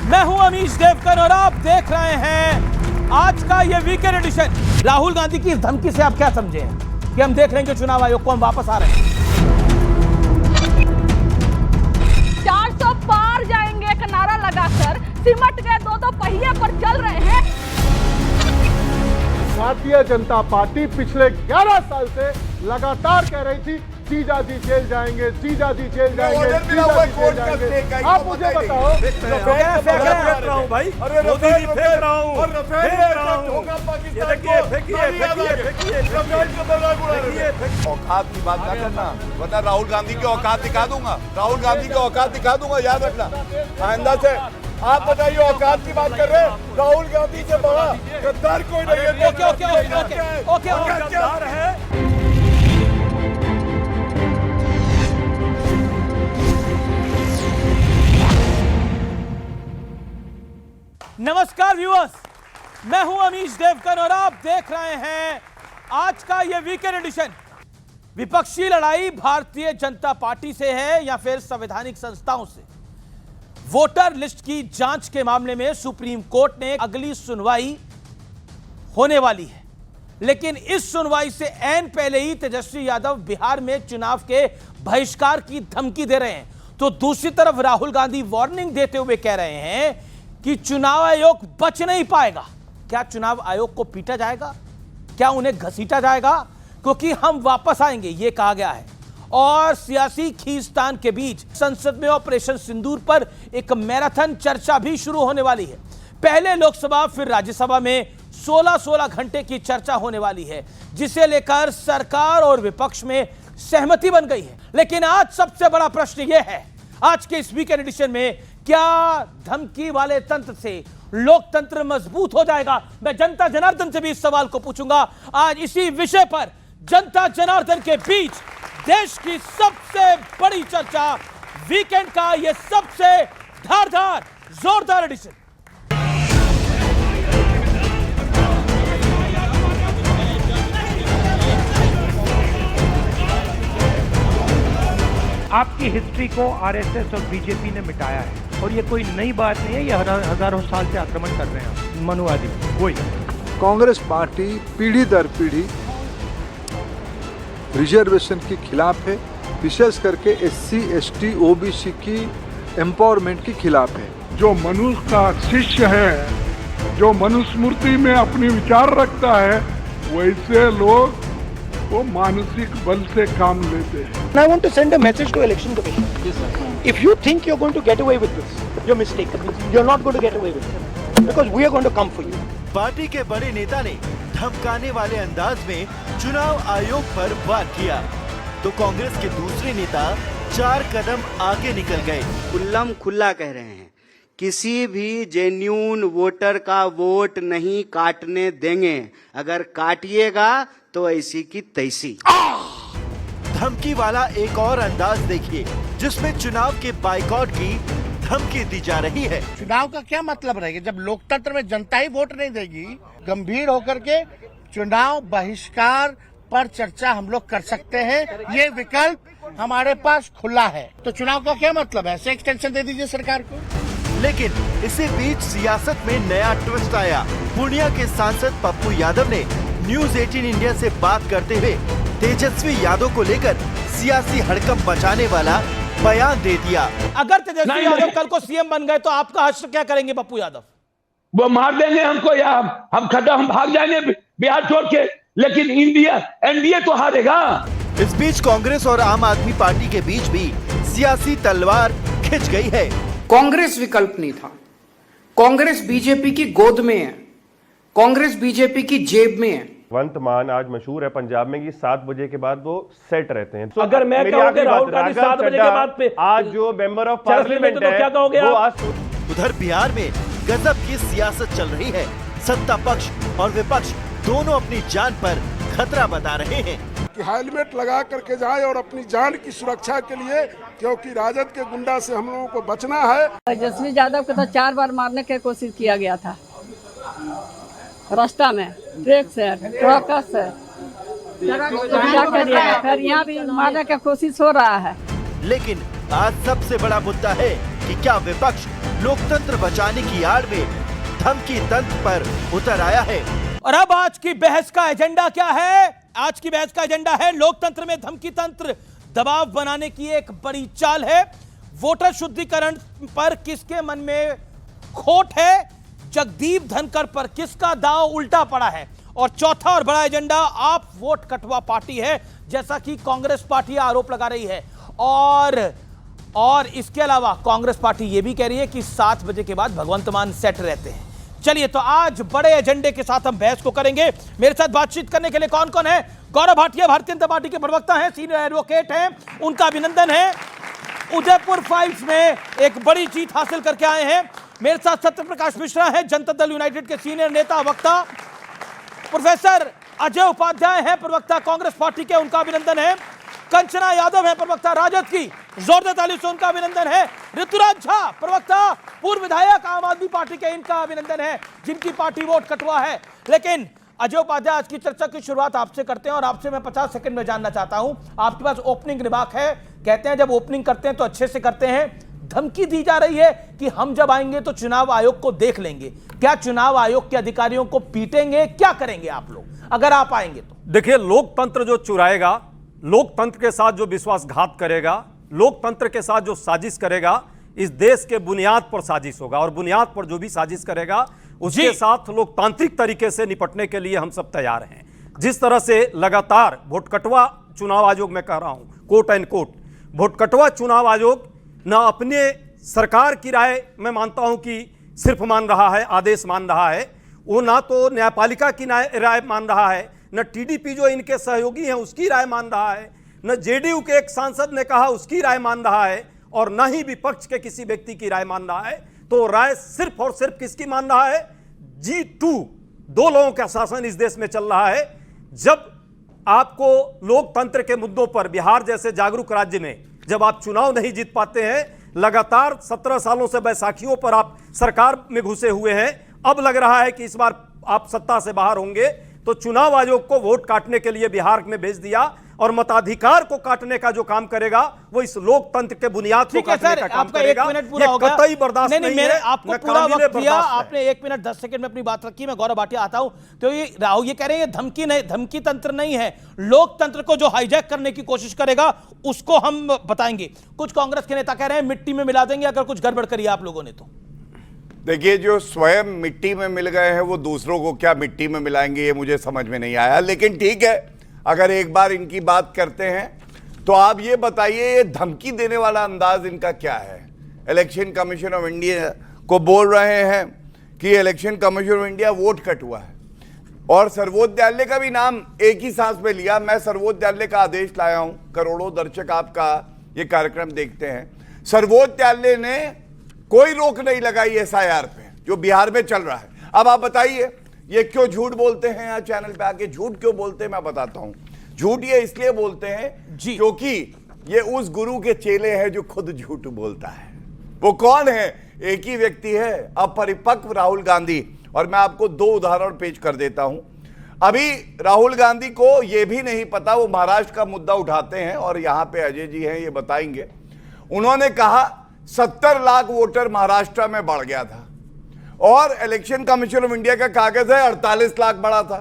मैं हूं अमीश देवकर और आप देख रहे हैं आज का ये वीकेंड एडिशन। राहुल गांधी की इस धमकी से आप क्या समझे हैं कि हम देख रहे हैं कि चुनाव आयोग को हम वापस आ रहे हैं? 400 पार जाएंगे का नारा लगाकर सिमट गए दो पहिए पर चल रहे हैं। भारतीय जनता पार्टी पिछले 11 साल से लगातार कह रही थी जीजा जी जेल जाएंगे, जीजा जी जेल जाएंगे, जीजा जी जेल जाएंगे। आप मुझे बताओ, फेंक रहा हूं भाई, मोदी जी फेंक रहा हूं, औकात की बात कर करना, वरना राहुल गांधी की औकात दिखा दूंगा, राहुल गांधी की औकात दिखा दूंगा, याद रखना। आइंदा से आप बताइए, औकात की बात कर रहे हैं, राहुल गांधी से बड़ा गद्दार कोई नहीं है। ओके गद्दार है। नमस्कार व्यूअर्स, मैं हूं अमीश देवकर और आप देख रहे हैं आज का ये वीकेंड एडिशन। विपक्षी लड़ाई भारतीय जनता पार्टी से है या फिर संवैधानिक संस्थाओं से? वोटर लिस्ट की जांच के मामले में सुप्रीम कोर्ट ने अगली सुनवाई होने वाली है, लेकिन इस सुनवाई से ऐन पहले ही तेजस्वी यादव बिहार में चुनाव के बहिष्कार की धमकी दे रहे हैं, तो दूसरी तरफ राहुल गांधी वार्निंग देते हुए कह रहे हैं कि चुनाव आयोग बच नहीं पाएगा। क्या चुनाव आयोग को पीटा जाएगा? क्या उन्हें घसीटा जाएगा? क्योंकि हम वापस आएंगे, यह कहा गया है। और सियासी खींचतान के बीच संसद में ऑपरेशन सिंदूर पर एक मैराथन चर्चा भी शुरू होने वाली है। पहले लोकसभा फिर राज्यसभा में 16-16 घंटे की चर्चा होने वाली है, जिसे लेकर सरकार और विपक्ष में सहमति बन गई है। लेकिन आज सबसे बड़ा प्रश्न यह है, आज के इस वीकेंड एडिशन में, क्या धमकी वाले तंत्र से लोकतंत्र मजबूत हो जाएगा? मैं जनता जनार्दन से भी इस सवाल को पूछूंगा। आज इसी विषय पर जनता जनार्दन के बीच देश की सबसे बड़ी चर्चा, वीकेंड का यह सबसे धारदार जोरदार एडिशन। आपकी हिस्ट्री को आरएसएस और बीजेपी ने मिटाया है और ये कोई नई बात नहीं है। ये हजारों साल से आक्रमण कर रहे हैं मनुवादी। वही कांग्रेस पार्टी पीढ़ी दर पीढ़ी रिजर्वेशन के खिलाफ है, विशेष करके एससी, एसटी, ओबीसी की एम्पावरमेंट के खिलाफ है। जो मनुष्य का शिष्य है, जो मनुस्मृति में अपने विचार रखता है, वैसे लोग वो मानसिक बल से काम लेते हैं। I want to send a message to Election Commission. Yes, sir. If you think you're going to get away with this, you're mistaken. You're not going to get away with it, because we are going to come for you. Party के बड़े नेता ने धमकाने वाले अंदाज में चुनाव आयोग पर वार किया, तो कांग्रेस के दूसरे नेता 4 कदम आगे निकल गए। खुल्लम खुल्ला कह रहे हैं, किसी भी जेन्यून वोटर का वोट नहीं काटने देंगे, अगर काटिएगा तो ऐसी की तैसी। धमकी वाला एक और अंदाज देखिए, जिसमें चुनाव के बाइकॉट की धमकी दी जा रही है। चुनाव का क्या मतलब रहेगा जब लोकतंत्र में जनता ही वोट नहीं देगी? गंभीर होकर के चुनाव बहिष्कार पर चर्चा हम लोग कर सकते हैं, ये विकल्प हमारे पास खुला है। तो चुनाव का क्या मतलब है? ऐसे एक्सटेंशन दे दीजिए सरकार को। लेकिन इसी बीच सियासत में नया ट्विस्ट आया। पूर्णिया के सांसद पप्पू यादव ने न्यूज 18 इंडिया से बात करते हुए तेजस्वी यादव को लेकर सियासी हड़कंप मचाने वाला बयान दे दिया। अगर तेजस्वी यादव कल को सीएम बन गए तो आपका हश्र क्या करेंगे पप्पू यादव? वो मार देंगे हमको या हम भाग जाएंगे बिहार छोड़ के, लेकिन एनडीए तो हारेगा। इस बीच कांग्रेस और आम आदमी पार्टी के बीच भी सियासी तलवार खिंच गई है। कांग्रेस विकल्प नहीं था, कांग्रेस बीजेपी की गोद में है, कांग्रेस बीजेपी की जेब में है। वंतमान आज मशहूर है पंजाब में कि 7 बजे के बाद वो सेट रहते हैं। अगर मैं कहूं कि राहुल गांधी 7 बजे के बाद पे आज जो मेंबर ऑफ पार्लियामेंट है, क्या कहोगे आप? उधर बिहार में गजब की सियासत चल रही है। सत्ता पक्ष और विपक्ष दोनों अपनी जान पर खतरा बता रहे हैं कि हेलमेट लगा करके जाए और अपनी जान की सुरक्षा के लिए, क्योंकि राजद के गुंडा से हम लोगों को बचना है। तेजस्वी यादव को तो 4 बार मारने की कोशिश किया गया था, रास्ता में ट्रक से, ट्रक से। क्या करिएगा, फिर यहाँ भी मारने की कोशिश हो रहा है। लेकिन आज सबसे बड़ा मुद्दा है कि क्या विपक्ष लोकतंत्र बचाने की आड़ में धमकी तंत्र पर उतर आया है। और अब आज की बहस का एजेंडा क्या है? आज की बहस का एजेंडा है लोकतंत्र में धमकी तंत्र, दबाव बनाने की एक बड़ी चाल है। वोटर शुद्धिकरण पर किसके मन में खोट है? जगदीप धनखड़ पर किसका दांव उल्टा पड़ा है? और चौथा और बड़ा एजेंडा आप वोट कटवा पार्टी है, जैसा कि कांग्रेस पार्टी आरोप लगा रही है। और इसके अलावा कांग्रेस पार्टी यह भी कह रही है कि 7 बजे के बाद भगवंत मान सेट रहते हैं। चलिए, तो आज बड़े एजेंडे के साथ हम बहस को करेंगे। मेरे साथ बातचीत करने के लिए कौन कौन है? गौरव भाटिया भारतीय जनता पार्टी के प्रवक्ता हैं, सीनियर एडवोकेट हैं, उनका अभिनंदन है। उदयपुर फाइल्स में एक बड़ी जीत हासिल करके आए हैं। मेरे साथ सत्यप्रकाश मिश्रा हैं, जनता दल यूनाइटेड के सीनियर नेता वक्ता। प्रोफेसर अजय उपाध्याय हैं, प्रवक्ता कांग्रेस पार्टी के, उनका अभिनंदन है। कंचना यादव है, प्रवक्ता राजद की, जोरदार ताली से उनका अभिनंदन है। ऋतुराज झा, प्रवक्ता पूर्व विधायक आम आदमी पार्टी के, इनका अभिनंदन है, जिनकी पार्टी वोट कटवा है। लेकिन अजय उपाध्याय, आज की चर्चा की शुरुआत आपसे करते हैं और आपसे मैं 50 सेकंड में जानना चाहता हूं, आपके पास ओपनिंग रिमार्क है। कहते हैं जब ओपनिंग करते हैं तो अच्छे से करते हैं। धमकी दी जा रही है कि हम जब आएंगे तो चुनाव आयोग को देख लेंगे। क्या चुनाव आयोग के अधिकारियों को पीटेंगे? क्या करेंगे आप लोग अगर आप आएंगे तो? देखिए, लोकतंत्र जो चुराएगा, लोकतंत्र के साथ जो विश्वासघात करेगा, लोकतंत्र के साथ जो साजिश करेगा, इस देश के बुनियाद पर साजिश होगा। और बुनियाद पर जो भी साजिश करेगा उसके साथ लोकतांत्रिक तरीके से निपटने के लिए हम सब तैयार हैं। जिस तरह से लगातार वोट कटवा चुनाव आयोग, में कह रहा हूं कोट एंड कोट, वोट कटवा चुनाव आयोग न अपने सरकार की राय मैं मानता हूं कि सिर्फ मान रहा है, आदेश मान रहा है, वो ना तो न्यायपालिका की राय मान रहा है, न टीडीपी जो इनके सहयोगी हैं उसकी राय मान रहा है, न जेडीयू के एक सांसद ने कहा उसकी राय मान रहा है, और न ही विपक्ष के किसी व्यक्ति की राय मान रहा है। तो राय सिर्फ और सिर्फ किसकी मान रहा है? G2 दो लोगों का शासन इस देश में चल रहा है। जब आपको लोकतंत्र के मुद्दों पर बिहार जैसे जागरूक राज्य में जब आप चुनाव नहीं जीत पाते हैं, लगातार 17 सालों से बैसाखियों पर आप सरकार में घुसे हुए हैं, अब लग रहा है कि इस बार आप सत्ता से बाहर होंगे, तो चुनाव आयोग को वोट काटने के लिए बिहार में भेज दिया और मताधिकार को काटने का जो काम करेगा वो इस लोकतंत्र के बुनियाद को काटने का काम करेगा। ये कतई बर्दाश्त नहीं है। आपको पूरा वक्त दिया, आपने 1 मिनट 10 सेकंड में अपनी बात रखी। मैं गौरव भाटिया आता हूं। तो ये राहुल ये कह रहे हैं धमकी नहीं, धमकी तंत्र नहीं है, लोकतंत्र को जो हाईजैक करने की कोशिश करेगा उसको हम बताएंगे। कुछ कांग्रेस के नेता कह रहे हैं मिट्टी में मिला देंगे अगर कुछ गड़बड़ करी आप लोगों ने तो। देखिए, जो स्वयं मिट्टी में मिल गए हैं वो दूसरों को क्या मिट्टी में मिलाएंगे, ये मुझे समझ में नहीं आया। लेकिन ठीक है, अगर एक बार इनकी बात करते हैं तो आप ये बताइए, ये धमकी देने वाला अंदाज इनका क्या है? इलेक्शन कमीशन ऑफ इंडिया को बोल रहे हैं कि election commission of India vote कटवा है, और सर्वोच्च न्यायालय का भी नाम एक ही सांस में लिया। मैं सर्वोच्च न्यायालय का आदेश लाया हूं, करोड़ों दर्शक आपका ये कार्यक्रम देखते हैं। सर्वोच्च न्यायालय ने कोई रोक नहीं लगाई एसआईआर पे जो बिहार में चल रहा है। अब आप बताइए, ये क्यों झूठ बोलते हैं? यहाँ चैनल पे आके झूठ क्यों बोलते हैं मैं बताता हूं। झूठ ये इसलिए बोलते हैं क्योंकि ये उस गुरु के चेले हैं जो खुद झूठ बोलता है। वो कौन है? एक ही व्यक्ति है, अपरिपक्व राहुल गांधी। और मैं आपको 2 उदाहरण पेश कर देता हूं। अभी राहुल गांधी को यह भी नहीं पता, वो महाराष्ट्र का मुद्दा उठाते हैं और यहां पे अजय जी हैं, ये बताएंगे। उन्होंने कहा 70 लाख वोटर महाराष्ट्र में बढ़ गया था, और इलेक्शन कमीशन ऑफ इंडिया का कागज है 48 लाख बढ़ा था,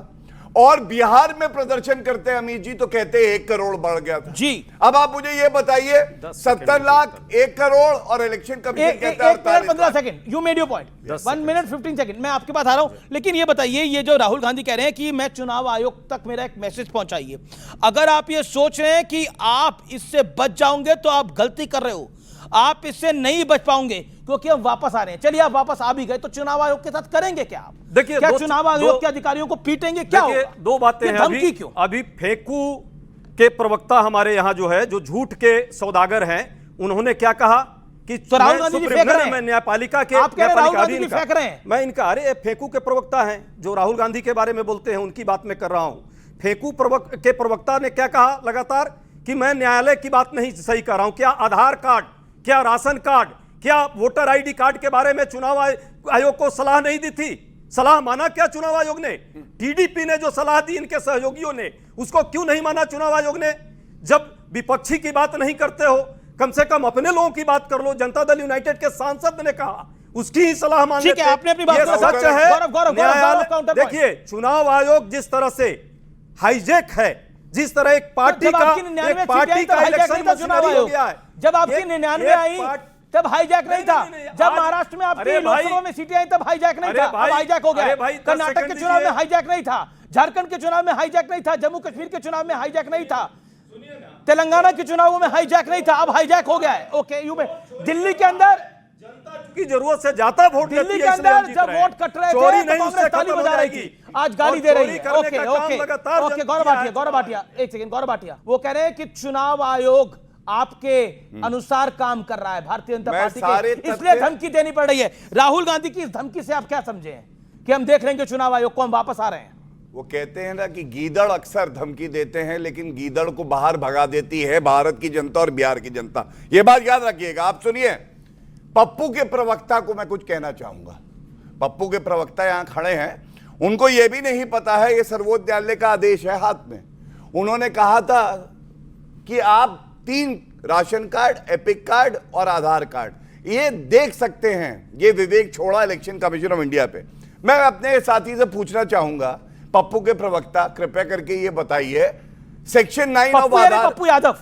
और बिहार में प्रदर्शन करते हैं अमित जी तो कहते हैं 1 करोड़ बढ़ गया था जी। अब आप मुझे ये बताइए, 70 लाख 1 करोड़ और इलेक्शन कमीशन कहता है 15 second. You made your point. 1 minute 15 second मैं आपके पास आ रहा हूं। लेकिन ये बताइए, ये जो राहुल गांधी कह रहे हैं कि मैं चुनाव आयोग तक मेरा एक मैसेज पहुंचाइए, अगर आप ये सोच रहे हैं कि आप इससे बच जाओगे तो आप गलती कर रहे हो। आप इससे नहीं बच पाओगे क्योंकि हम वापस आ रहे हैं। चलिए, आप वापस आ भी गए तो चुनाव आयोग के साथ करेंगे क्या आप? देखिए, क्या चुनाव आयोग के अधिकारियों को पीटेंगे? क्या होगा? 2 बातें हैं। धमकी क्यों? अभी फेंकू के प्रवक्ता हमारे यहां जो है, जो झूठ के सौदागर हैं, उन्होंने क्या कहा कि तो राहुल गांधी फेंक रहे हैं, मैं न्यायपालिका के, आप कह रहे हैं राहुल गांधी फेंक रहे हैं। मैं इनका, अरे फेंकू के प्रवक्ता हैं जो राहुल गांधी के बारे में बोलते हैं, उनकी बात मैं कर रहा हूं। फेंकू के प्रवक्ता ने क्या कहा लगातार कि मैं न्यायालय की बात नहीं सही कर रहा हूं। क्या आधार कार्ड, क्या राशन कार्ड, क्या वोटर आईडी कार्ड के बारे में चुनाव आयोग को सलाह नहीं दी थी? सलाह माना क्या चुनाव आयोग ने? टीडीपी ने जो सलाह दी इनके सहयोगियों ने, उसको क्यों नहीं माना चुनाव आयोग ने? जब विपक्षी की बात नहीं करते हो, कम से कम अपने लोगों की बात कर लो। जनता दल यूनाइटेड के सांसद ने कहा, उसकी ही सलाह मान ठीक है, लेते हैं। आपने अपनी बात ये को सच गौरव, है। गौरव, न्यायालय काउंटर देखिए, चुनाव आयोग जिस तरह से हाईजेक है, जिस तरह एक पार्टी का इलेक्शन मशीनरी हो गया है। जब आपकी 99 आई तब हाईजैक नहीं था। जब महाराष्ट्र में आपकी लोकसभा में सीटें आई तब हाईजैक नहीं था, अब हाईजैक हो गया। कर्नाटक के चुनाव में हाईजैक नहीं था, झारखंड के चुनाव में हाईजैक नहीं था, जम्मू कश्मीर के चुनाव में हाईजैक नहीं था, तेलंगाना के चुनावों में हाईजैक नहीं था, अब हाईजैक हो गया है। ओके, यू में दिल्ली के अंदर की जरूरत से ज्यादा वोट दिल्ली के अंदर जब वोट कट रहे थे तो कांग्रेस ताली बजा रही थी, आज गाली दे रही है। Okay okay okay, Gaurav Bhatia एक सेकंड, गौरव भाटिया वो कह रहे हैं कि चुनाव आयोग आपके अनुसार काम कर रहा है भारतीय जनता पार्टी के, इसलिए धमकी देनी पड़ रही है। राहुल गांधी की इस धमकी से आप क्या समझे हैं कि हम देख लेंगे चुनाव आयोग को, हम वापस आ रहे हैं? वो कहते हैं ना कि गीदड़ अक्सर धमकी देते हैं लेकिन गीदड़ को बाहर भगा देती है भारत की जनता और बिहार की जनता, ये बात याद रखिएगा। आप सुनिए, पप्पू के प्रवक्ता को मैं कुछ कहना चाहूंगा। पप्पू के प्रवक्ता यहां खड़े हैं, उनको यह भी नहीं पता है ये सर्वोच्च न्यायालय का आदेश है हाथ में। उन्होंने कहा था कि आप 3 राशन कार्ड, एपिक कार्ड और आधार कार्ड ये देख सकते हैं। ये विवेक छोड़ा इलेक्शन कमीशन ऑफ इंडिया पे। मैं अपने साथी से पूछना चाहूंगा, पप्पू के प्रवक्ता कृपया करके ये बताइए, सेक्शन 9 ऑफ आधार, पप्पू यादव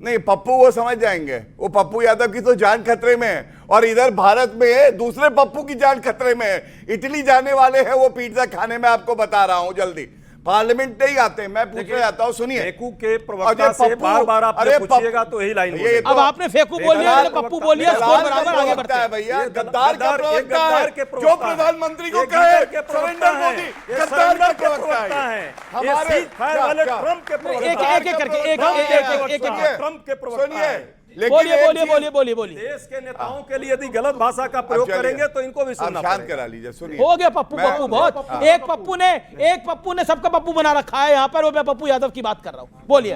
नहीं, पप्पू वो समझ जाएंगे, वो पप्पू यादव की तो जान खतरे में है और इधर भारत में दूसरे पप्पू की जान खतरे में है। इटली जाने वाले हैं वो पिज्जा खाने में, आपको बता रहा हूं जल्दी। पार्लियामेंट नहीं आते, मैं पूछने जाता हूं, सुनिए। फेकू के प्रवक्ता से बार-बार आप पूछिएगा तो यही लाइन बोलेंगे। अब आपने फेकू बोल दिया, पप्पू बोल दिया, स्कोर बराबर आगे बढ़ता है। भैया गद्दार का प्रवक्ता है जो प्रधानमंत्री को कहे सरेंडर मोदी, गद्दार का प्रवक्ता है। हमारे ट्रंप के प्रवक्ता, एक करके ट्रंप के प्रवक्ता है। बोलिए। देश के नेताओं के लिए यदि गलत भाषा का प्रयोग करेंगे तो इनको भी सुनना शांत करा लीजिए। सुनिए, हो गया पप्पू बहुत। एक पप्पू ने सबका पप्पू बना रखा है यहाँ पर, वो मैं पप्पू यादव की बात कर रहा हूँ। बोलिए।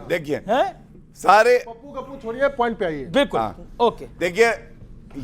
देखिए सारे पप्पू छोड़िए, पॉइंट पे आइए। बिल्कुल ओके। देखिए,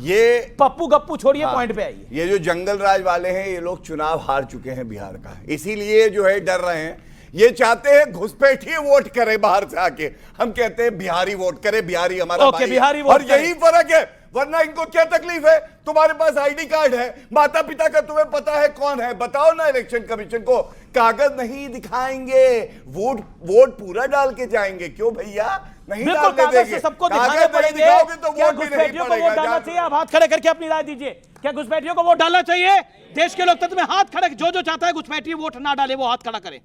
ये पप्पू गप्पू छोड़िए, पॉइंट पे आइए। ये जो जंगल राज वाले हैं, ये लोग चुनाव हार चुके हैं बिहार का, इसीलिए जो है डर रहे हैं। ये चाहते हैं घुसपैठिए वोट करे बाहर से आके। हम कहते हैं बिहारी वोट करे, बिहारी हमारा भाई है। बिहारी वोट और यही फर्क है, वरना इनको क्या तकलीफ है? तुम्हारे पास आईडी कार्ड है, माता पिता का तुम्हें पता है कौन है, बताओ ना इलेक्शन कमीशन को। कागज नहीं दिखाएंगे, वोट पूरा डाल के जाएंगे। क्यों भैया? नहीं डालने देंगे, सबको दिखाने पड़ेंगे। तो क्या वोट भी नहीं घुसपैठियों को वोट डालना चाहिए? आप हाथ खड़े करके अपनी राय दीजिए। क्या घुसपैठियों को वोट डालना चाहिए? देश के लोकतंत्र में हाथ खड़े, जो चाहता है घुसपैठी वोट ना डाले वो हाथ खड़ा करे।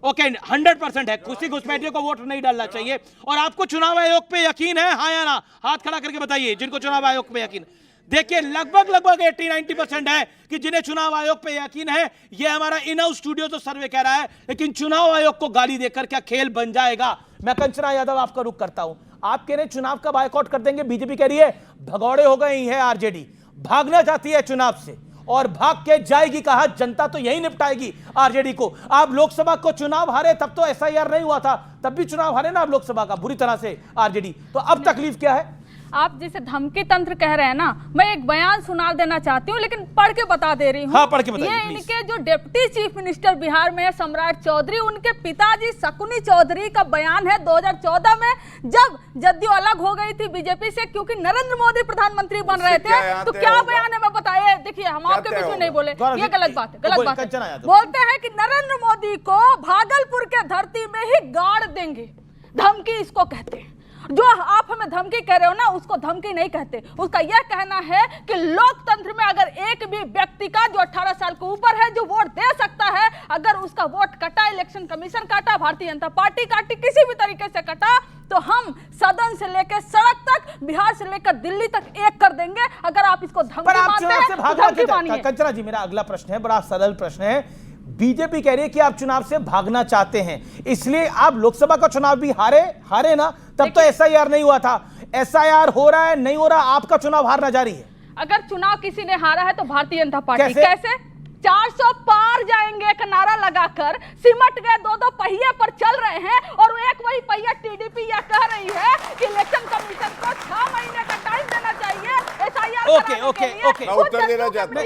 ओके, 100% है, खुशी घुसपैठियों को वोट नहीं डालना चाहिए। और आपको चुनाव आयोग पे यकीन है, हाँ या ना? हाथ खड़ा करके बताइए जिनको चुनाव आयोग पे यकीन। देखिए, लगभग 80-90% है कि जिन्हें चुनाव आयोग पे यकीन है। ये हमारा इन हाउस स्टूडियो तो सर्वे कह रहा है, लेकिन चुनाव आयोग को गाली देकर क्या खेल बन जाएगा? मैं कंचना यादव आपका रुख करता हूं। आप कह रहे चुनाव का बायकॉट कर देंगे, बीजेपी कह रही है भगौड़े हो गई है, आरजेडी भागना चाहती है चुनाव से और भाग के जाएगी। कहा जनता तो यही निपटाएगी आरजेडी को। आप लोकसभा को चुनाव हारे, तब तो एसआईआर नहीं हुआ था, तब भी चुनाव हारे ना आप लोकसभा का बुरी तरह से आरजेडी। तो अब तकलीफ क्या है? आप जिसे धमकी तंत्र कह रहे हैं ना, मैं एक बयान सुना देना चाहती हूँ, लेकिन पढ़ के बता दे रही हूँ। हाँ, पढ़ के बताइए, ये इनके जो डिप्टी चीफ मिनिस्टर बिहार में है सम्राट चौधरी, उनके पिताजी शकुनी चौधरी का बयान है 2014 में, जब जदयू अलग हो गई थी बीजेपी से क्योंकि नरेंद्र मोदी प्रधानमंत्री बन रहे थे। तो क्या बयान है मैं बताइए। देखिए, हम आपके पीछे नहीं बोले, ये गलत बात है, गलत बात है। बोलते हैं कि नरेंद्र मोदी को भागलपुर के धरती में ही गाड़ देंगे। धमकी इसको कहते हैं। जो आप हमें धमकी कह रहे हो ना, उसको धमकी नहीं कहते। उसका यह कहना है कि लोकतंत्र में अगर एक भी व्यक्ति का जो 18 साल के ऊपर है जो वोट दे सकता है, अगर उसका वोट कटा, इलेक्शन कमीशन काटा, भारतीय जनता पार्टी काटी, किसी भी तरीके से कटा, तो हम सदन से लेकर सड़क तक, बिहार से लेकर दिल्ली तक एक कर देंगे। अगर आप इसको धमकी मानते हैं तो धमकी मानिए। कंचना जी, मेरा अगला प्रश्न है, बड़ा सरल प्रश्न है। बीजेपी कह रही है कि आप चुनाव से भागना चाहते हैं, इसलिए आप लोकसभा का चुनाव भी हारे ना, तब तो एसआईआर नहीं हुआ था। एसआईआर हो रहा है, नहीं हो रहा, आपका चुनाव हारना जारी है। अगर चुनाव किसी ने हारा है तो भारतीय जनता पार्टी। कैसे? 400 पार जाएंगे एक नारा लगाकर सिमट गए, 2-2 पहिए पर चल रहे हैं। और एक वही पहिया टीडीपी यह कह रही है कि इलेक्शन कमीशन को 6 महीने का टाइम देना चाहिए एसआईआर ओके उत्तर देना चाहता हूं।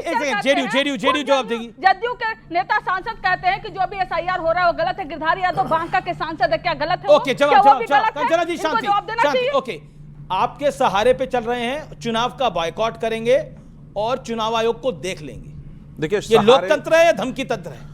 जेडीयू जवाब देगी। जदयू के नेता सांसद कहते हैं कि जो भी एसआईआर हो रहा है वो गलत है। गिरधारी यादव बांका के सांसद है, क्या गलत है? ओके, जवाब कंचना जी, शांति। ओके, आपके सहारे पे चल रहे हैं, चुनाव का बॉयकॉट करेंगे और चुनाव आयोग को देख लेंगे। देखिए, ये लोकतंत्र है या धमकी तंत्र है?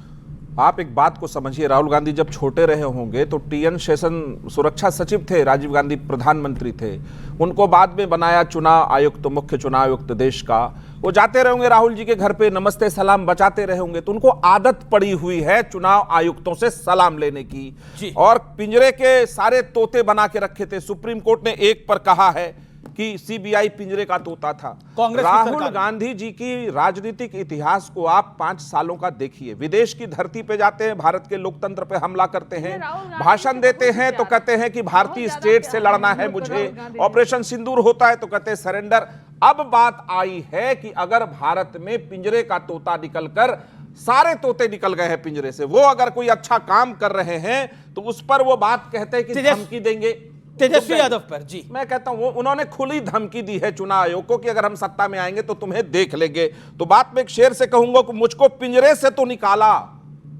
आप एक बात को समझिए, राहुल गांधी जब छोटे रहे होंगे तो टीएन शेषन सुरक्षा सचिव थे, राजीव गांधी प्रधानमंत्री थे, उनको बाद में बनाया चुनाव आयुक्त, मुख्य चुनाव आयुक्त देश का। वो जाते रहेंगे राहुल जी के घर पे, नमस्ते सलाम बचाते रहे होंगे, तो उनको आदत पड़ी हुई है चुनाव आयुक्तों से सलाम लेने की। और पिंजरे के सारे तोते बना के रखे थे। सुप्रीम कोर्ट ने एक पर कहा है कि सीबीआई पिंजरे का तोता था। राहुल गांधी जी की राजनीतिक इतिहास को आप 5 सालों का देखिए। विदेश की धरती पे जाते हैं, भारत के लोकतंत्र पे हमला करते हैं, भाषण देते हैं तो कहते हैं कि भारतीय स्टेट से लड़ना है मुझे, ऑपरेशन सिंदूर होता है तो कहते हैं सरेंडर। अब बात आई है कि अगर भारत में पिंजरे का तोता निकलकर, सारे तोते निकल गए हैं पिंजरे से, वो अगर कोई अच्छा काम कर रहे हैं तो उस पर वो बात कहते हैं कि धमकी देंगे तेजस्वी यादव पर। जी, मैं कहता हूं उन्होंने खुली धमकी दी है चुनाव आयोग को कि अगर हम सत्ता में आएंगे तो तुम्हें देख लेंगे। तो बात में एक शेर से कहूंगा कि मुझको पिंजरे से तो निकाला,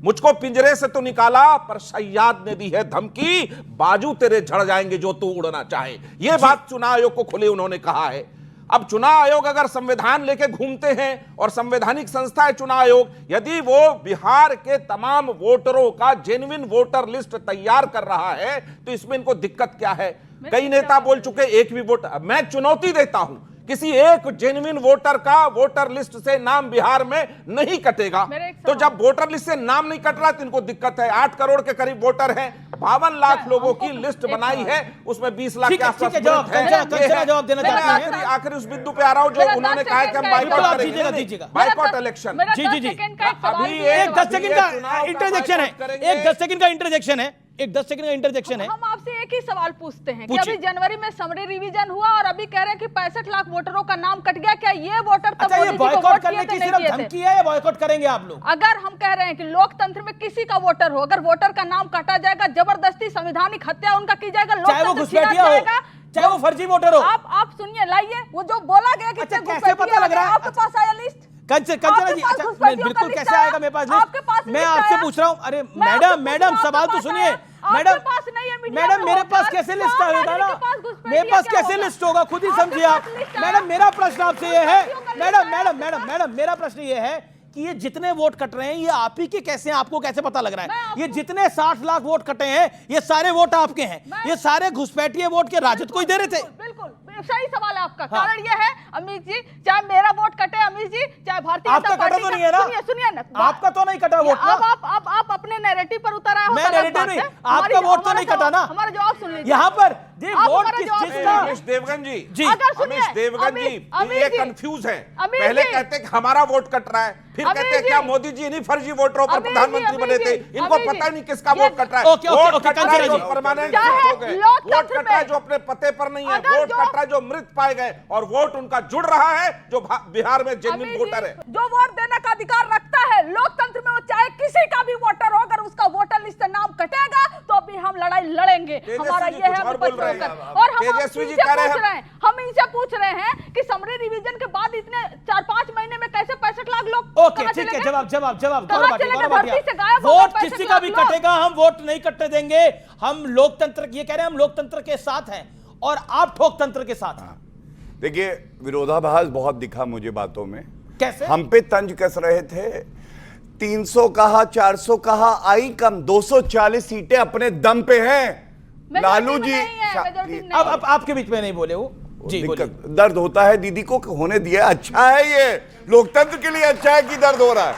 मुझको पिंजरे से तो निकाला, पर सयाद ने दी है धमकी, बाजू तेरे झड़ जाएंगे जो तू उड़ना चाहे। यह बात चुनाव आयोग को खुले उन्होंने कहा है। अब चुनाव आयोग अगर संविधान लेके घूमते हैं और संवैधानिक संस्था है चुनाव आयोग, यदि वो बिहार के तमाम वोटरों का जेन्युइन वोटर लिस्ट तैयार कर रहा है तो इसमें इनको दिक्कत क्या है? कई नेता बोल चुके एक भी वोटर, मैं चुनौती देता हूं, किसी एक जेन्युइन वोटर का वोटर लिस्ट से नाम बिहार में नहीं कटेगा। तो जब वोटर लिस्ट से नाम नहीं कट रहा तो इनको दिक्कत है। 8 करोड़ के करीब वोटर हैं, 52 लाख लोगों की लिस्ट बनाई है, उसमें 20 लाख के आसपास जवाब देना चाहते हैं। आखिर उस बिंदु पे आ रहा हूं जो उन्होंने कहा कि हम बाइकआउट करेंगे, बाइकआउट इलेक्शन। जी, अभी एक 10 सेकंड का इंटरजेक्शन है, एक 10 सेकंड का इंटरजेक्शन है, एक 10 सेकंड का इंटरजेक्शन है। हम आपसे एक ही सवाल पूछते हैं कि अभी जनवरी में समरी रिवीजन हुआ और अभी कह रहे हैं कि 65 लाख वोटरों का नाम कट गया, क्या ये वोटर तब मोदी जी को वोट किए थे, नहीं किए थे? या बॉयकॉट करेंगे आप लोग? अगर हम कह रहे हैं कि लोकतंत्र में किसी का वोटर हो, अगर वोटर का नाम काटा जाएगा, जबरदस्ती संवैधानिक हत्या उनका की जाएगा, चाहे वो घुसपैठिया हो, चाहे वो फर्जी वोटर हो। आप सुनिए, लाइए वो जो बोला गया कि कैसे पता लग रहा है आपके पास आया लिस्ट? कंचना जी, अच्छा बिल्कुल कैसे आएगा मेरे पास लिस्ट? मैं आपसे पूछ रहा हूं, अरे मैडम सवाल तो सुनिए। मैडम मेरे पास कैसे लिस्ट आएगा ना? मेरे पास कैसे लिस्ट होगा, खुद ही समझिए आप। मैडम मेरा प्रश्न आपसे ये है, मैडम मेरा प्रश्न ये है कि ये जितने वोट कट रहे हैं ये आप ही के कैसे हैं, आपको कैसे पता लग रहा है? ये जितने 60 लाख वोट कटे हैं ये सारे वोट आपके हैं, ये सारे घुसपैठिए वोट के राजद को ही दे रहे थे। बिल्कुल सही सवाल है आपका। कारण ये है अमित जी, चाहे मेरा वोट कटे अमित जी, चाहे भारतीय जनता पार्टी का, तो नहीं है ना? सुनिए ना, आपका तो नहीं कटा वोट। अब आप अपने नैरेटिव पर उतर आए हो। मैं नैरेटिव नहीं, आपका वोट तो नहीं कटा ना। हमारा जवाब सुन लीजिए। यहाँ पर वोट किसका? अमीश देवगन जी, अमीश देवगन जी ये कंफ्यूज है। पहले कहते कि हमारा वोट कट रहा है, फिर कहते क्या मोदी जी इन्हीं फर्जी वोटरों पर प्रधानमंत्री बने थे, इनको पता नहीं किसका वोट कट रहा है। वोट कट रहा है जो परमानेंट हो गए, वोट कट रहा है जो अपने पते पर नहीं है, वोट कट रहा है जो मृत पाए गए, और वोट उनका जुड़ रहा है जो बिहार में जेन्युइन वोटर है, जो वोट देने का अधिकार रखता है लोकतंत्र में, वो चाहे किसी का भी वोटर हो, अगर उसका वोटर लिस्ट से नाम कटेगा तो अभी हम लड़ाई लड़ेंगे। हमारा ये है और हम इनसे पूछ रहे हैं कि समरी रिवीजन के बाद इतने 4-5 महीने में कैसे 65 लाख लोग? ओके ठीक है, जवाब वोट किसी का भी कटेगा, हम वोट नहीं कटने देंगे। हम लोकतंत्र, ये कह रहे हैं हम लोकतंत्र के साथ हैं और आप ठोकतंत्र के साथ हैं। देखिए विरोधाभास बहुत दिखा मुझे बातों में। कैसे? हम पे तंज कस रहे थे, 300 कहा, 400 कहा, आई कम 240 सीटें अपने दम पे हैं। लालू जी अब आपके बीच में नहीं बोले वो जी, दर्द होता है दीदी को होने दिया, अच्छा है, ये लोकतंत्र के लिए अच्छा है कि दर्द हो रहा है।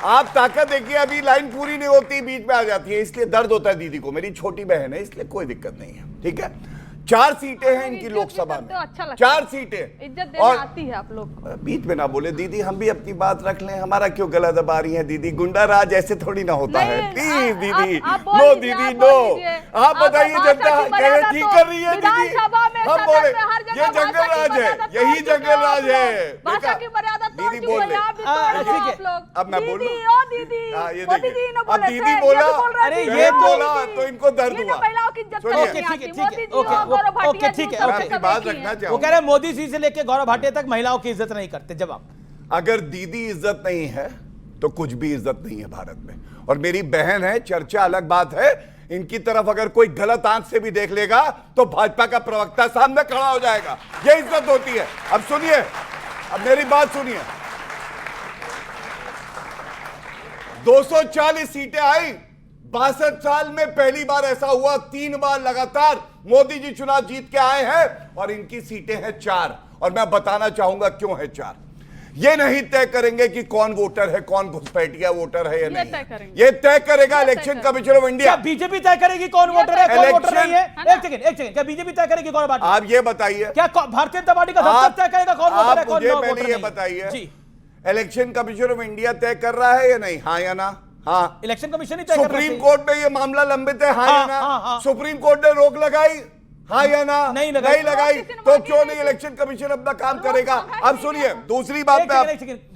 आप ताकत देखिए, अभी लाइन पूरी नहीं होती बीच में आ जाती है, इसलिए दर्द होता है दीदी को। मेरी छोटी बहन है इसलिए कोई दिक्कत नहीं है, ठीक है। 4 सीटें हैं इनकी लोकसभा में, 4 सीटें। इज्जत देना आती है आप लोग। बीच में ना बोले दीदी, हम भी अपनी बात रख लें, हमारा क्यों गला दबा रही है दीदी? गुंडा राज ऐसे थोड़ी ना होता है। प्लीज दीदी, नो दीदी नो। आप बताइए जनता ठीक कर रही है दीदी? हम बोले ये जंगल राज है, यही जंगल राज है। दीदी बोल रहे, अब मैं बोलूं? ये देखिए, अब दीदी बोला, अरे ये बोला तो इनको दर्द हुआ। ओके ठीक है, बात रखना चाहूंगा। वो कह रहे हैं मोदी जी से लेके गौरव भाटिया तक महिलाओं की इज्जत नहीं करते। जवाब, अगर दीदी इज्जत नहीं है तो कुछ भी इज्जत नहीं है भारत में। और मेरी बहन है, चर्चा अलग बात है, इनकी तरफ अगर कोई गलत आंख से भी देख लेगा तो भाजपा का प्रवक्ता सामने खड़ा हो जाएगा। ये इज्जत होती है। अब सुनिए, अब मेरी बात सुनिए। 240 सीटें आई 62 साल में, पहली बार ऐसा हुआ। 3 बार लगातार मोदी जी चुनाव जीत के आए हैं और इनकी सीटें हैं 4। और मैं बताना चाहूंगा क्यों है 4। ये नहीं तय करेंगे कि कौन वोटर है, कौन घुसपैठिया वोटर है या नहीं, ये तय करेगा election commission of India. BJP तय करेगी कौन वोटर है, कौन वोटर नहीं है? एक सेकंड, क्या बीजेपी तय करेगी कौन वोटर? आप ये बताइए, क्या भारतीय जनता पार्टी का दफ्तर तय करेगा कौन वोटर है, कौन वोटर नहीं? ये बताइए, इलेक्शन कमीशन ऑफ इंडिया तय कर रहा है या नहीं? हाँ या ना? हाँ, इलेक्शन कमीशन ही तय कर रहा है। सुप्रीम कोर्ट में ये मामला लंबित है, हाँ या ना? सुप्रीम कोर्ट ने रोक लगाई, हाँ या ना? नहीं लगाई तो क्यों नहीं इलेक्शन कमीशन अपना काम करेगा? अब सुनिए, दूसरी बात,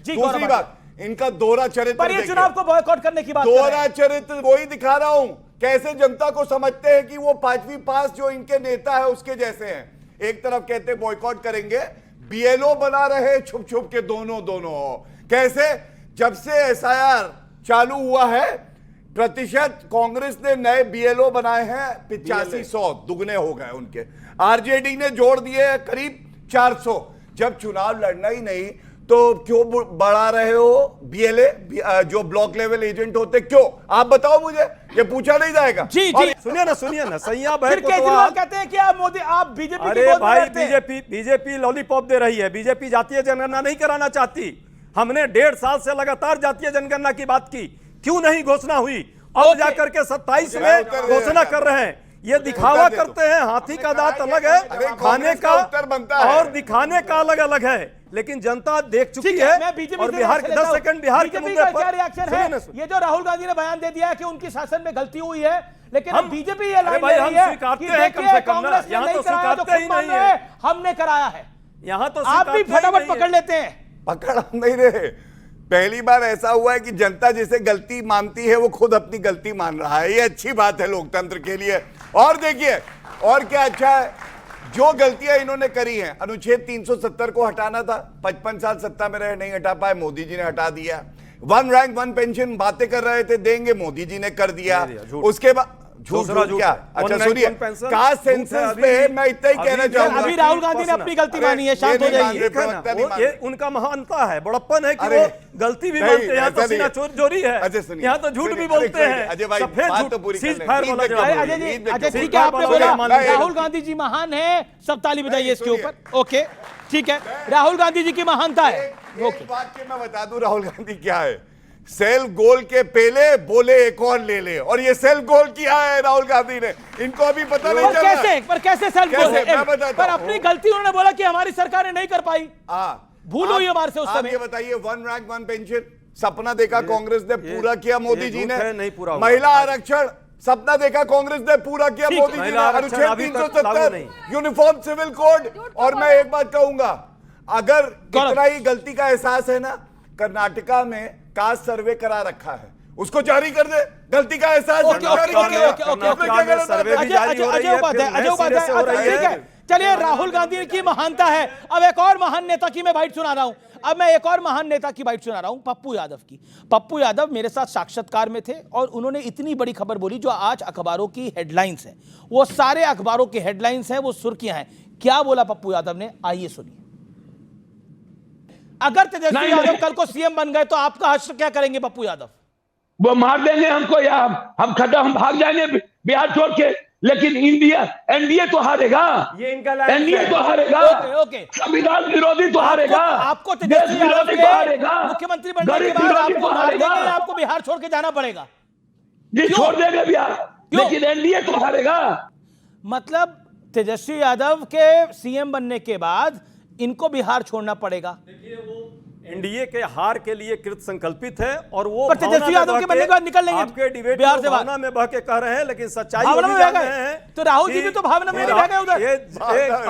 दूसरी बात, इनका दोहरा चरित्र। पर ये चुनाव को बॉयकॉट करने की बात, दोहरा चरित्र वही दिखा रहा हूं, कैसे जनता को समझते हैं कि वो 5वीं पास जो इनके नेता है उसके जैसे हैं। एक तरफ कहते बॉयकॉट करेंगे, बीएलओ बना रहे छुप छुप के दोनों। कैसे? जब से एसआईआर चालू हुआ है, प्रतिशत कांग्रेस ने नए बीएलओ बनाए हैं 8500, दुगने हो गए उनके। आरजेडी ने जोड़ दिए करीब 400। जब चुनाव लड़ना ही नहीं तो क्यों बढ़ा रहे हो बीएलए, जो ब्लॉक लेवल एजेंट होते, क्यों? आप बताओ मुझे, ये पूछा नहीं जाएगा। जी सुनिए ना सैया भाई फिर केजरीवाल कहते हैं कि आप मोदी, आप बीजेपी अरे भाई, बीजेपी लॉलीपॉप दे रही है। बीजेपी जातीय जनगणना नहीं कराना चाहती। हमने 1.5 साल से लगातार जातीय जनगणना की बात की, क्यों नहीं घोषणा हुई? अब जाकर के 27 में घोषणा कर रहे हैं। ये दिखावा करते हैं, हाथी का दांत अलग है, खाने का और दिखाने का अलग अलग है। लेकिन जनता देख चुकी है। और बिहार के 10 सेकंड बिहार के मुद्दे पर क्या रिएक्शन है? ये जो राहुल गांधी ने बयान दे दिया है कि उनकी शासन में गलती हुई है, लेकिन हम बीजेपी ये लाइन ले रही है कि देखिए कांग्रेस ने नहीं कराया तो खुद मान रहे हैं हमने कराया है। यहाँ तो आप भी फटाफट पकड़ लेते हैं। पकड़ हम नहीं रहे। पहली बार ऐसा हुआ है कि जनता जिसे गलती मानती है वो खुद अपनी गलती मान रहा है। ये अच्छी बात है लोकतंत्र के लिए। और देखिए, और क्या अच्छा है, जो गलतियां इन्होंने करी हैं, अनुच्छेद 370 को हटाना था, 55 साल सत्ता में रहे, नहीं हटा पाए, मोदी जी ने हटा दिया। 1 रैंक 1 पेंशन बातें कर रहे थे देंगे, मोदी जी ने कर दिया। उसके बाद झूठ क्या? अच्छा सुनिए, कास्ट सेंसस पे मैं इतना ही कहना चाहूंगा, अभी राहुल गांधी ने अपनी गलती मानी है, शांत हो जाइए। ये उनका महानता है, बड़प्पन है कि वो गलती भी मानते हैं। यहाँ तो सीना चोरी है, यहाँ तो झूठ भी बोलते हैं। सफेद झूठ, सीज फायर वाला जवाब। अजय ठीक है, आपने बोला राहुल गांधी जी महान है, सब ताली बजाइए इसके ऊपर। ओके ठीक है, राहुल गांधी जी की महानता है। एक वाक्य मैं बता दूं राहुल गांधी क्या है। सेल्फ गोल के पहले बोले एक और ले ले, और ये सेल्फ गोल किया है राहुल गांधी ने। इनको अभी पता नहीं चला कैसे सेल्फ गोल? पर अपनी गलती उन्होंने बोला कि हमारी सरकार ने नहीं कर पाई, भूल हुई हमारे से उस समय। ये बताइए, 1 रैंक 1 पेंशन सपना देखा कांग्रेस ने, पूरा किया मोदी जी ने। महिला आरक्षण सपना देखा कांग्रेस ने, पूरा किया मोदी जी ने। अनुच्छेद 370, यूनिफॉर्म सिविल कोड। और मैं एक बात कहूंगा, अगर इतना ही गलती का एहसास है ना, कर्नाटका में कास्ट सर्वे करा रखा है, उसको जारी कर दे। गलती का एहसास चलिए, राहुल गांधी की महानता है। अब एक और महान नेता की मैं बाइट सुना रहा हूं। अब मैं एक और महान नेता की बाइट सुना रहा हूं, पप्पू यादव की। पप्पू यादव मेरे साथ साक्षात्कार में थे और उन्होंने इतनी बड़ी खबर बोली जो आज अखबारों की हेडलाइंस है। वो सारे अखबारों की हेडलाइंस है, वो सुर्खियां हैं। क्या बोला पप्पू यादव ने, आइए सुनिए। अगर तेजस्वी यादव कल को सीएम बन गए तो आपका हश्र क्या करेंगे पप्पू यादव? वो मार देंगे हमको, या हम भाग जाएंगे बिहार छोड़ के। लेकिन इंडिया, एनडीए तो हारेगा, ये इनका एनडीए तो हारेगा, संविधान विरोधी तो हारेगा, आपको तेजस्वी यादव के मुख्यमंत्री बनने के बाद आपको मार देंगे, आपको बिहार छोड़ के जाना पड़ेगा। जी छोड़ देंगे बिहार, लेकिन एनडीए तो हारेगा। मतलब तेजस्वी यादव के सीएम बनने के बाद इनको बिहार छोड़ना पड़ेगा। देखिए, वो एनडीए के हार के लिए कृत संकल्पित है और वो तेजस्वी यादव के बनने के बाद निकल लेंगे आपके डिबेट बिहार से भावना में बह के कह रहे हैं, लेकिन सच्चाई भावना में बह गए तो राहुल जी भी तो भावना में बह गए उधर। ये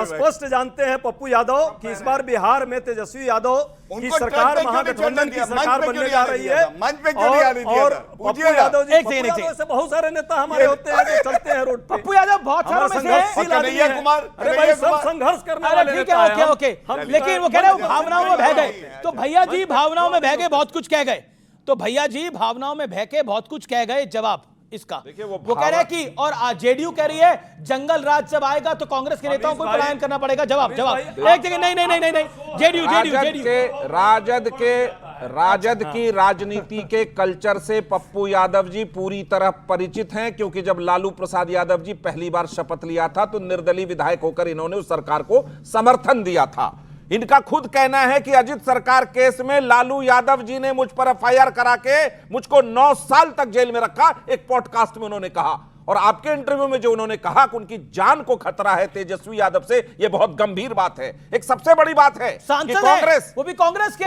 स्पष्ट जानते हैं पप्पू यादव कि इस बार बिहार में तेजस्वी यादव की सरकार महागठबंधन की सरकार बनने जा रही है। और पप्पू यादव जी से बहुत सारे नेता हमारे होते हैं जो चलते हैं रोड पे। पप्पू यादव बहुत सारे संघर्षशील आदमी है। अरे भाई, सब संघर्ष करने वाले नेता हैं। ओके, लेकिन वो कह रहे हैं भावनाओं में बह गए। तो भैया जी भावनाओं में बह गए, बहुत कुछ कह गए। तो भैया जी भावनाओं में बह के बहुत कुछ कह गए। जवाब इसका। वो कह रहे हैं कि और जेडीयू कह रही है जंगल राज जब आएगा तो कांग्रेस के नेताओं को पलायन करना पड़ेगा। जवाब एक जगह नहीं, जेडीयू राजद की राजनीति के कल्चर से पप्पू यादव जी पूरी तरह परिचित हैं, क्योंकि जब लालू प्रसाद यादव जी पहली बार शपथ लिया था तो निर्दलीय विधायक होकर इन्होंने उस सरकार को समर्थन दिया था। इनका खुद कहना है कि अजित सरकार केस में लालू यादव जी ने मुझ पर एफआईआर करा के मुझको 9 साल तक जेल में रखा, एक पॉडकास्ट में उन्होंने कहा। और आपके इंटरव्यू में जो उन्होंने कहा कि उनकी जान को खतरा है तेजस्वी यादव से, यह बहुत गंभीर बात है। एक सबसे बड़ी बात है कि कांग्रेस, वो भी कांग्रेस के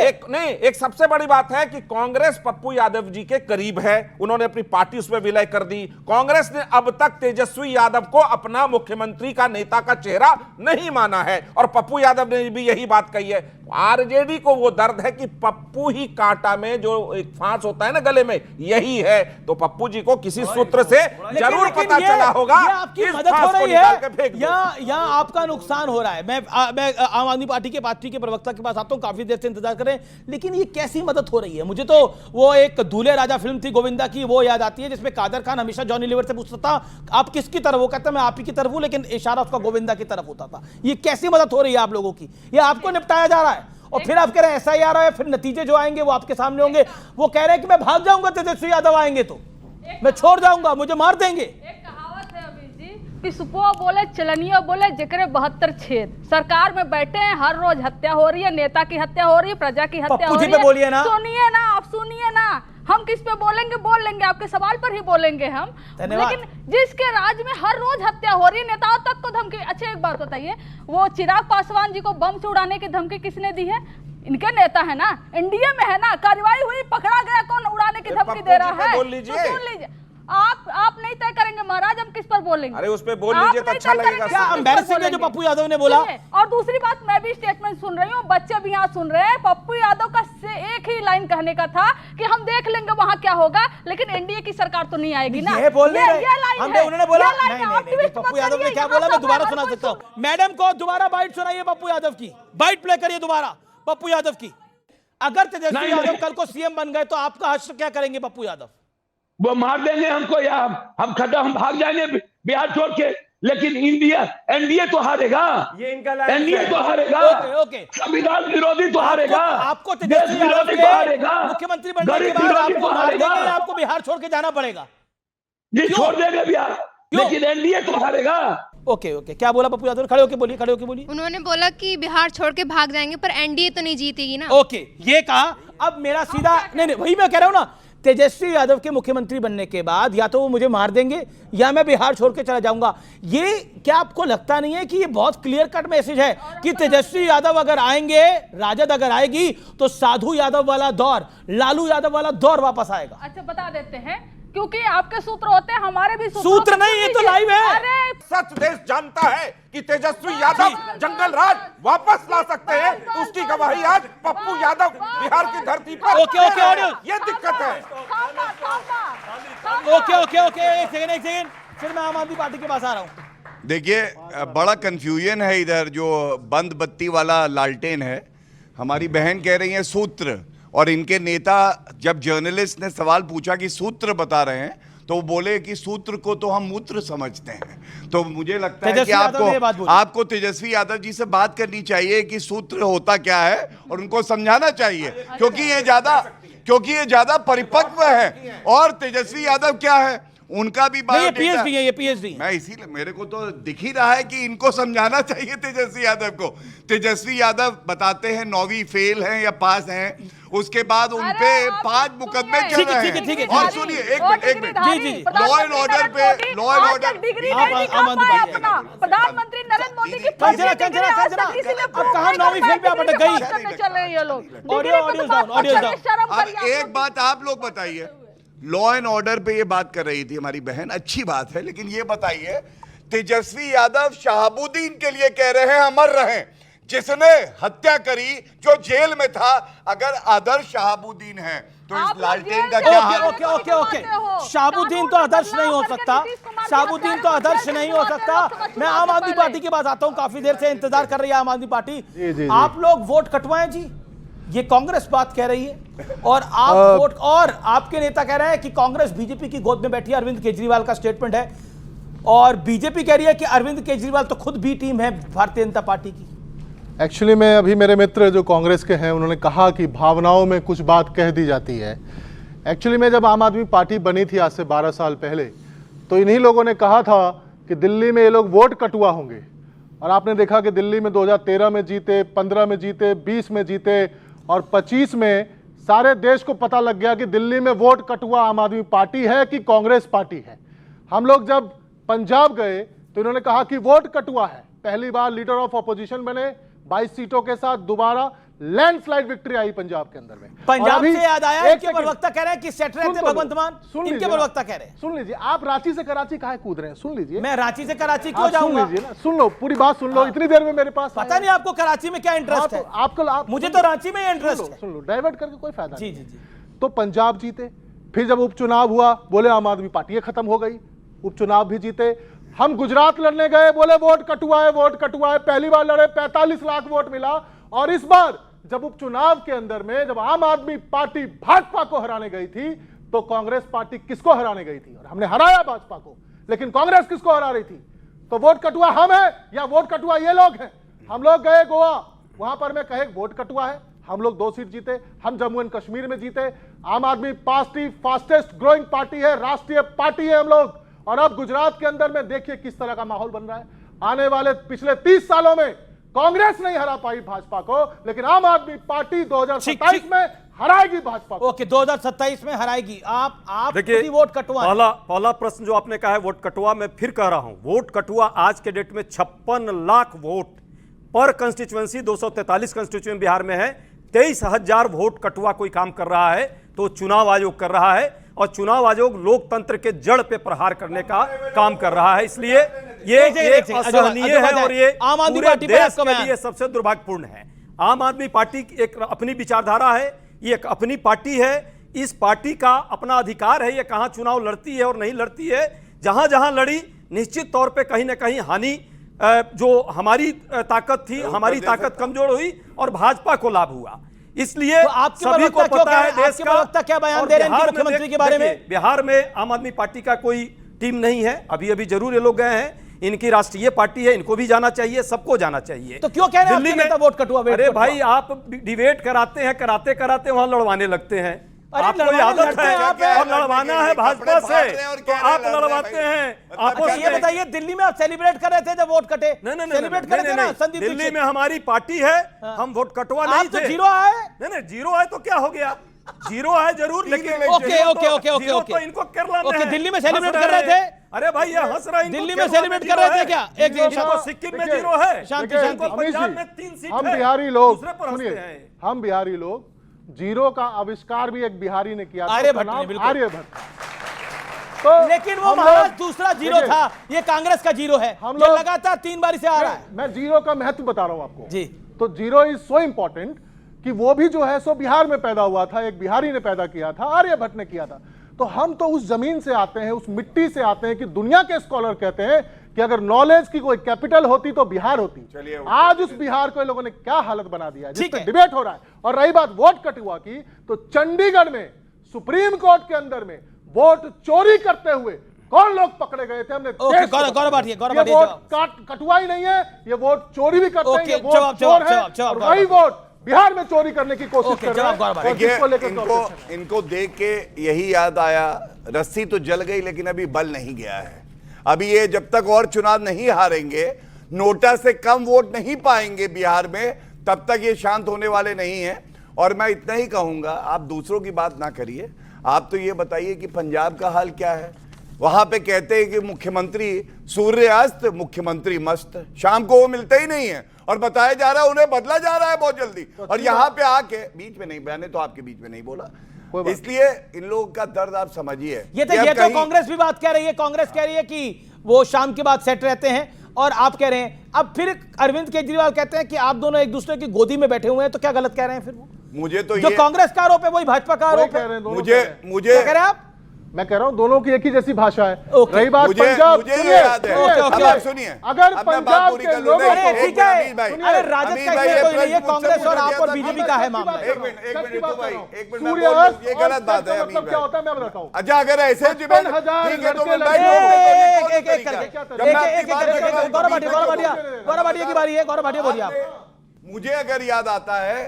एक सबसे बड़ी बात है कि कांग्रेस पप्पू यादव जी के करीब है, उन्होंने अपनी पार्टी उसमें विलय कर दी। कांग्रेस ने अब तक तेजस्वी यादव को अपना मुख्यमंत्री का नेता का चेहरा नहीं माना है, और पप्पू यादव ने भी यही बात कही है। आरजेडी को वो दर्द है कि पप्पू ही कांटा में जो एक फांस होता है ना गले में, यही है। तो पप्पू जी को किसी सूत्र से जरूर पता चला होगा। आपकी मदद हो रही है या आपका नुकसान हो रहा है। मैं आम आदमी पार्टी के प्रवक्ता के पास आता हूं, काफी देर से इंतजार कर रहे हैं, लेकिन ये कैसी मदद हो रही है? मुझे तो वो एक दूल्हे राजा फिल्म थी गोविंदा की, वो याद आती है जिसमें कादर खान हमेशा जॉनी लीवर से पूछता था आप किसकी तरफ? वो कहता मैं आप ही की तरफ हूं, लेकिन इशारा उसका गोविंदा की तरफ होता था। ये कैसी मदद हो रही है आप लोगों की? ये आपको निपटाया जा रहा है और फिर आप कह रहे हैं ऐसा ही आ रहा है, फिर नतीजे जो आएंगे वो आपके सामने होंगे। वो कह रहे हैं कि मैं भाग जाऊंगा तेजस्वी यादव आएंगे तो, मैं छोड़ जाऊंगा, मुझे मार देंगे। एक कहावत है अभी जी कि सुपो बोले चलनियो बोले जिक्र 72 छेद। सरकार में बैठे हैं, हर रोज हत्या हो रही है, नेता की हत्या हो रही है, प्रजा की हत्या हो रही है। बोलिए ना, सुनिए ना, आप सुनिए ना, हम किस पे बोलेंगे? बोल लेंगे, आपके सवाल पर ही बोलेंगे हम। लेकिन जिसके राज में हर रोज हत्या हो रही है, नेताओं तक को धमकी। अच्छा एक बात बताइए, वो चिराग पासवान जी को बम से उड़ाने की धमकी किसने दी है? इनके नेता है ना, एनडीए में है ना, कार्रवाई हुई, पकड़ा गया, कौन उड़ाने की धमकी दे रहा है? बोल लीजिए। तो सुन लीजिए, आप नहीं तय करेंगे महाराज, हम किस पर बोलेंगे? अरे उस पे बोल लीजिए तो अच्छा लगेगा। क्या एम्बैरेसिंग है जो पप्पू यादव ने बोला? और दूसरी बात, मैं भी स्टेटमेंट सुन रही हूँ, बच्चे भी यहाँ सुन रहे हैं। पप्पू यादव का एक ही लाइन कहने का था कि हम देख लेंगे वहाँ क्या होगा, लेकिन एनडीए की सरकार तो नहीं आएगी ना। ये बोलने ये लाइन है, उन्होंने बोला नहीं, पप्पू यादव ने क्या बोला, मैं दोबारा सुना सकता हूँ। मैडम को दोबारा बाइट सुनाइए पप्पू यादव की, बाइट प्ले करिए दोबारा पप्पू यादव की। अगर तेजस्वी यादव कल को सीएम बन गए तो आपका हश्र क्या करेंगे पप्पू यादव? वो मार देंगे हमको, या हम भाग जाएंगे बिहार छोड़ के, लेकिन एनडीए तो हारेगा, ये इनका एनडीए तो हारेगा, संविधान विरोधी तो हारेगा, आपको तेजस्वी यादव के मुख्यमंत्री बनने के बाद आपको मार देंगे, आपको बिहार छोड़ के जाना पड़ेगा? जी छोड़ देंगे बिहार, लेकिन एनडीए तो हारेगा। ओके, क्या बोला पप्पू यादव? खड़े होके बोलिए। उन्होंने बोला कि बिहार छोड़ के भाग जाएंगे पर एनडीए तो नहीं जीतेगी ना। ओके, ये कहा। अब मेरा सीधा नहीं, वही मैं कह रहा हूं ना, तेजस्वी यादव के मुख्यमंत्री बनने के बाद या तो वो मुझे मार देंगे या मैं बिहार छोड़ के चला जाऊंगा। ये क्या आपको लगता नहीं है कि ये बहुत क्लियर कट मैसेज है कि तेजस्वी यादव अगर आएंगे, राजद अगर आएगी तो साधु यादव वाला दौर, लालू यादव वाला दौर वापस आएगा? अच्छा बता देते हैं, क्योंकि आपके सूत्र होते हैं, हमारे भी सूत्र नहीं, ये तो लाइव है। अरे सच देश जानता है कि तेजस्वी यादव जंगल राज वापस ला सकते हैं, तो उसकी गवाही आज पप्पू यादव बिहार की धरती पर। ओके, ये दिक्कत है। ओके, एक सेकंड, फिर मैं आम आदमी पार्टी के पास आ रहा हूं। देखिए, बड़ा कंफ्यूजन है इधर, जो बंद बत्ती वाला लालटेन है। हमारी बहन कह रही है सूत्र, और इनके नेता जब जर्नलिस्ट ने सवाल पूछा कि सूत्र बता रहे हैं तो वो बोले कि सूत्र को तो हम मूत्र समझते हैं। तो मुझे लगता है कि आपको तेजस्वी यादव जी से बात करनी चाहिए कि सूत्र होता क्या है और उनको समझाना चाहिए, क्योंकि ये ज्यादा परिपक्व है। और तेजस्वी यादव क्या है, उनका भी पीएचडी। मैं इसीलिए, मेरे को तो दिख ही रहा है कि इनको समझाना चाहिए तेजस्वी यादव को। तेजस्वी यादव बताते हैं 9वीं फेल हैं या पास हैं, उसके बाद उनपे 5 मुकदमे चल रहे हैं। और सुनिए एक मिनट, लॉ एंड ऑर्डर प्रधानमंत्री नरेंद्र मोदी की अब कहां 9वीं फेल पे आप अटक गई? चल रहे हैं लोग। अब एक बात आप लोग बताइए, लॉ एंड ऑर्डर पे ये बात कर रही थी हमारी बहन, अच्छी बात है, लेकिन ये बताइए तेजस्वी यादव शहाबुद्दीन के लिए कह रहे हैं अमर रहें, जिसने हत्या करी, जो जेल में था। अगर आदर्श शहाबुद्दीन है तो इस लालटेन का क्या हाल? ओके, शहाबुद्दीन तो आदर्श नहीं हो सकता, शहाबुद्दीन तो आदर्श नहीं हो सकता। मैं आम आदमी पार्टी की बात आता हूं, काफी देर से इंतजार कर रही है आम आदमी पार्टी। आप लोग वोट कटवाएं जी, ये कांग्रेस बात कह रही है और आप वोट, और आपके नेता कह रहे हैं कि कांग्रेस बीजेपी की गोद में बैठी है। अरविंद केजरीवाल का स्टेटमेंट है और बीजेपी कह रही है कि अरविंद केजरीवाल तो खुद बी टीम है भारतीय जनता पार्टी की। एक्चुअली में अभी मेरे मित्र जो कांग्रेस के हैं उन्होंने कहा कि भावनाओं में कुछ बात कह दी जाती है। एक्चुअली में जब आम आदमी पार्टी बनी थी आज से 12 साल पहले, तो इन्हीं लोगों ने कहा था कि दिल्ली में ये लोग वोट कटुआ होंगे, और आपने देखा कि दिल्ली में 2013 में जीते, 15 में जीते, 20 में जीते और 25 में सारे देश को पता लग गया कि दिल्ली में वोट कटुआ आम आदमी पार्टी है कि कांग्रेस पार्टी है। हम लोग जब पंजाब गए तो इन्होंने कहा कि वोट कटुआ है। पहली बार लीडर ऑफ अपोजिशन बने, 22 सीटों के साथ दोबारा लैंडस्लाइड विक्ट्री आई पंजाब के अंदर में। पंजाब से याद आया, इनके प्रवक्ता कह रहे हैं कि सेट रहे थे भगवंत मान, इनके प्रवक्ता कह रहे हैं। सुन लीजिए, आप रांची से कराची काहे कूद रहे हैं? सुन लीजिए, मैं रांची से कराची क्यों जाऊंगा? सुन लीजिए ना, सुन लो, पूरी बात सुन लो। इतनी देर में मेरे पास पता नहीं आपको कराची में क्या इंटरेस्ट है। आपको मुझे तो रांची में इंटरेस्ट है। सुन लो, डाइवर्ट करके कोई फायदा नहीं। जी। तो पंजाब जीते, फिर जब उपचुनाव हुआ बोले आम आदमी पार्टी खत्म हो गई, उपचुनाव भी जीते। हम गुजरात लड़ने गए, बोले वोट कटुआ है, वोट कटुआ है। पहली बार लड़े, 45 लाख वोट मिला। और इस बार जब उपचुनाव के अंदर में जब आम आदमी पार्टी भाजपा को हराने गई थी, तो कांग्रेस पार्टी किसको हराने गई थी? और हमने हराया भाजपा को, लेकिन कांग्रेस किसको हरा रही थी? तो वोट कटुआ हम है या वोट कटुआ ये लोग हैं? हम लोग गए गोवा, वहां पर मैं कहे वोट कटुआ है, हम लोग 2 सीट जीते। हम जम्मू एंड कश्मीर में जीते। आम आदमी पार्टी फास्टेस्ट ग्रोइंग पार्टी है, राष्ट्रीय पार्टी है हम लोग। और अब गुजरात के अंदर में देखिए किस तरह का माहौल बन रहा है। आने वाले पिछले 30 सालों में कांग्रेस नहीं हरा पाई भाजपा को, लेकिन आम आदमी पार्टी 2027 में हराएगी भाजपा को। ओके, 2027 में हराएगी। आप देखिए, वोट कटुआ। पहला प्रश्न जो आपने कहा है वोट कटुआ, मैं फिर कह रहा हूं, वोट कटुआ आज के डेट में 56 लाख वोट पर कंस्टिट्यूएंसी, 243 कंस्टिट्यूएंसी बिहार में है। 23,000 वोट कटुआ कोई काम कर रहा है तो चुनाव आयोग कर रहा है, और चुनाव आयोग लोकतंत्र के जड़ पे प्रहार करने का काम कर रहा है। इसलिए ये असहनीय है और ये आम आदमी पूरे पार्टी देश के लिए सबसे दुर्भाग्यपूर्ण है। आम आदमी पार्टी एक अपनी विचारधारा है, ये एक अपनी पार्टी है। इस पार्टी का अपना अधिकार है ये कहां चुनाव लड़ती है और नहीं लड़ती है। जहां जहां लड़ी, निश्चित तौर पे कहीं ना कहीं हानि, जो हमारी ताकत थी, हमारी ताकत कमजोर हुई और भाजपा को लाभ हुआ। इसलिए तो सभी को पता है देश का क्या बयान दे रहे हैं मुख्यमंत्री के बारे में? बिहार में आम आदमी पार्टी का कोई टीम नहीं है। अभी जरूर ये लोग गए हैं, इनकी राष्ट्रीय पार्टी है, इनको भी जाना चाहिए, सबको जाना चाहिए। तो क्यों कह रहे हैं दिल्ली में वोट कटुआ? अरे भाई, आप डिबेट कराते हैं, कराते कराते वहां लड़वाने लगते हैं। आपको आदत है और लड़वाना है भाजपा से, तो आप लड़वाते हैं आपस में। ये बताइए, दिल्ली में आप सेलिब्रेट कर रहे थे जब वोट कटे? नहीं, सेलिब्रेट कर रहे थे ना संदीप? दिल्ली में हमारी पार्टी है, हम वोट कटवा नहीं थे। जीरो आए? नहीं, जीरो आए तो क्या हो गया? जीरो है जरूर, लेकिन ओके, इनको कर लाना है। दिल्ली में सेलिब्रेट कर रहे थे? अरे भाई, ये हंस रहा है। दिल्ली में सेलिब्रेट कर रहे थे क्या? एक सिक्किम में जीरो है, शांति। पंजाब में 3 सीट है। हम बिहारी लोग, दूसरे पर हंसते हैं। हम बिहारी लोग, जीरो का आविष्कार भी एक बिहारी ने किया, आर्यभट्ट। तो लेकिन वो महाराज दूसरा जीरो था, ये कांग्रेस का जीरो है। हम लोग लगातार 3 बार से आ रहा है। मैं जीरो का महत्व बता रहा हूं आपको जी। तो जीरो इज सो इंपॉर्टेंट कि वो भी जो है सो बिहार में पैदा हुआ था, एक बिहारी ने पैदा किया था, आर्यभट्ट ने किया था। तो हम तो उस जमीन से आते हैं, उस मिट्टी से आते हैं कि दुनिया के स्कॉलर कहते हैं कि अगर नॉलेज की कोई कैपिटल होती तो बिहार होती। आज उस बिहार को इन लोगों ने क्या हालत बना दिया है, जिस पे डिबेट हो रहा है। और रही बात वोट कटुआ की, तो चंडीगढ़ में सुप्रीम कोर्ट के अंदर में वोट चोरी करते हुए कौन लोग पकड़े गए थे? हमने वोट कटुआ ही नहीं है, ये वोट चोरी भी करते हैं, ये वोट चोर है। और वही वोट बिहार में चोरी करने की कोशिश कर रहे हैं। इनको देख के यही याद आया, रस्सी तो जल गई लेकिन अभी बल नहीं गया है। अभी ये जब तक और चुनाव नहीं हारेंगे, नोटा से कम वोट नहीं पाएंगे बिहार में, तब तक ये शांत होने वाले नहीं हैं। और मैं इतना ही कहूंगा, आप दूसरों की बात ना करिए, आप तो ये बताइए कि पंजाब का हाल क्या है। वहां पे कहते हैं कि मुख्यमंत्री सूर्यास्त, मुख्यमंत्री मस्त, शाम को वो मिलते ही नहीं है और बताया जा रहा है उन्हें बदला जा रहा है बहुत जल्दी। और यहाँ पे आके बीच में नहीं, मैंने तो आपके बीच में नहीं बोला, इसलिए इन लोगों का दर्द आप समझिए। ये तो कांग्रेस भी बात कह रही है, कांग्रेस कह रही है कि वो शाम के बाद सेट रहते हैं, और आप कह रहे हैं अब फिर अरविंद केजरीवाल कहते हैं कि आप दोनों एक दूसरे की गोदी में बैठे हुए हैं। तो क्या गलत कह रहे हैं फिर वो? मुझे तो जो कांग्रेस का आरोप है वही भाजपा का आरोप है। मुझे क्या कह रहे हैं आप? मैं कह रहा हूँ दोनों की एक ही जैसी भाषा है। रही बात मुझे पंजाब, ये याद है। अब आप सुनिए, अगर अब मैं बात पंजाब पूरी के कर लूं। लोगों नहीं, को एक मिनट अमीर भाई, अरे राजद अमीर का भाई, इसमें कोई ये नहीं है, प्रश्न कांग्रेस और आप और मुझसे बीजेपी का है मामला। एक मिनट रितु भाई, एक मिनट मैं सूर्य बोल अस्त ये और गलत बात है सत का अमीर मतलब क्या भाई। होता है मैं बताता हूँ। अच्छा अगर ऐसे डिबेट 55,000 ठीक है तो मैं लड़के गौरव भाटिया की बारी है। गौरव भाटिया बोलिए आप। मुझे अगर याद आता है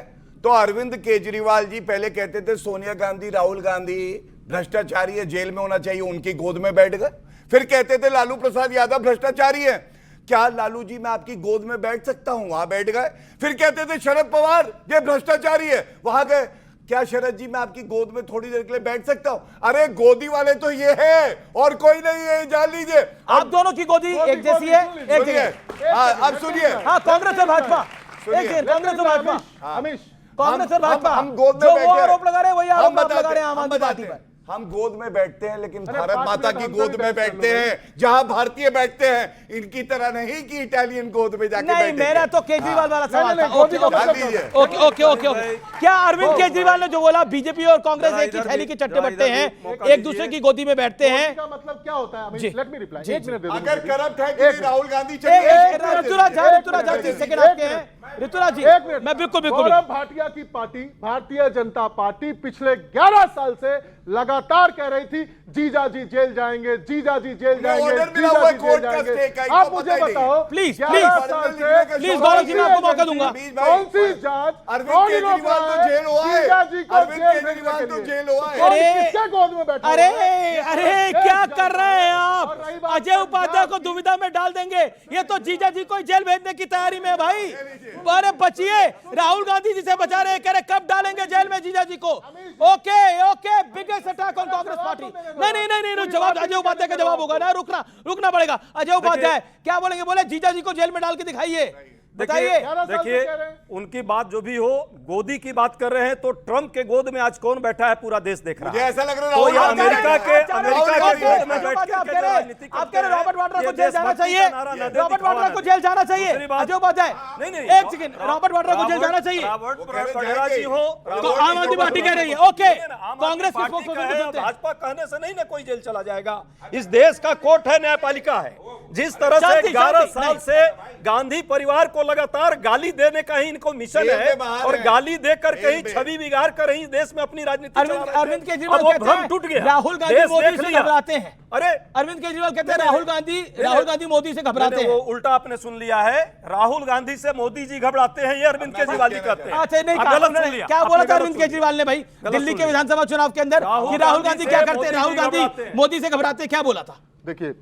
तो अरविंद केजरीवाल जी पहले कहते थे सोनिया गांधी राहुल गांधी भ्रष्टाचारी है, जेल में होना चाहिए, उनकी गोद में बैठ गए। फिर कहते थे लालू प्रसाद यादव भ्रष्टाचारी है, क्या लालू जी मैं आपकी गोद में बैठ सकता हूं, वहां बैठ गए। फिर कहते थे शरद पवार ये भ्रष्टाचारी है, वहां गए, क्या शरद जी मैं आपकी गोद में थोड़ी देर के लिए बैठ सकता हूं। अरे गोदी वाले तो ये है और कोई नहीं है, जान लीजिए। आप दोनों की गोदी एक जैसी है, एक जैसी। अब सुनिए, हाँ कांग्रेस और भाजपा, कांग्रेस और भाजपा, कांग्रेस और भाजपा हम गोद में जो वो बैठे आरोप लगा रहे हैं वही हम आरोप आप बताते लगा रहे हैं हैं, आम हम आदमी पार्टी बताते हैं। पर। हम गोद में बैठते हैं लेकिन भारत माता की गोद में बैठते हैं, जहां भारतीय बैठते हैं। इनकी तरह नहीं कि इटालियन गोद में जाके नहीं, बैठेंगे। मेरा तो केजरीवाल वाला सवाल था। Okay okay okay okay. क्या अरविंद केजरीवाल ने जो बोला बीजेपी और कांग्रेस एक ही थैली के चट्टे बट्टे हैं, एक दूसरे की गोदी में बैठते हैं, का मतलब क्या होता है? लेट मी रिप्लाई, एक मिनट दे दो। अगर करप्ट है कि राहुल गांधी ऋतुराज झा 30 सेकंड आपके हैं। ऋतुराज जी मैं बिल्कुल गौरव भाटिया की पार्टी भारतीय जनता पार्टी पिछले 11 साल से लगातार कह रही थी जीजा जी जेल जाएंगे, जीजा जी जेल जाएंगे, ऑर्डर मिला हुआ है कोर्ट का स्टे का, आप मुझे बताओ प्लीज 11 साल से प्लीज गौरव जी मैं आपको मौका दूंगा। कौन सी जांच अरविंद केजरीवाल तो जेल हुआ है, जीजा जी को अरविंद जेल केजरीवाल तो जेल हुआ है। कौन किसके गोद में बैठा? अरे अरे क्या कर रहे हैं आप? अजय उपाध्याय को दुविधा में डाल देंगे, ये तो जीजा जी को जेल भेजने की तैयारी में है भाई। अरे बचिए, राहुल गांधी जी से बचा रहे, कह रहे कब डालेंगे जेल में जीजा जी को। Okay okay, biggest attack on Congress party. नहीं, जवाब अजय उपाध्याय का जवाब होगा ना, रुकना पड़ेगा। अजय उपाध्याय क्या बोलेंगे? बोले जीजा जी को जेल में डाल के दिखाइए, बताइए। देखिए उनकी बात जो भी हो, गोदी की बात कर रहे हैं तो ट्रंप के गोद में आज कौन बैठा है पूरा देश देख रहा है। मुझे ऐसा लग रहा है तो ये राहुल अमेरिका के गोद में बैठ आप कह रहे रॉबर्ट वाड्रा को जेल जाना चाहिए, रॉबर्ट वाड्रा को जेल जाना चाहिए। अजय उपाध्याय नहीं, एक सेकंड, रॉबर्ट वाड्रा को जेल जाना चाहिए रॉबर्ट वड्रा जी हो तो आम आदमी पार्टी कह रही है। ओके, कांग्रेस भाजपा कहने से नहीं ना कोई जेल चला जाएगा। इस देश का कोर्ट है, न्यायपालिका है। जिस तरह से 11 साल से गांधी परिवार को लगातार गाली देने का ही इनको मिशन है और गाली देकर कहीं छवि बिगाड़ कर ही देश में अपनी राजनीति अरविंद केजरीवाल कहते हैं टूट गया, राहुल गांधी मोदी से घबराते हैं। अरे अरविंद केजरीवाल कहते हैं राहुल गांधी मोदी से घबराते हैं। वो उल्टा आपने सुन लिया है, राहुल गांधी से मोदी जी घबराते हैं, ये अरविंद केजरीवाल जी कहते हैं। अच्छा नहीं, गलत सुन लिया। क्या बोला था अरविंद केजरीवाल ने भाई दिल्ली के विधानसभा चुनाव के अंदर कि राहुल गांधी क्या करते हैं, राहुल गांधी मोदी से घबराते हैं, क्या बोला था? देखिए,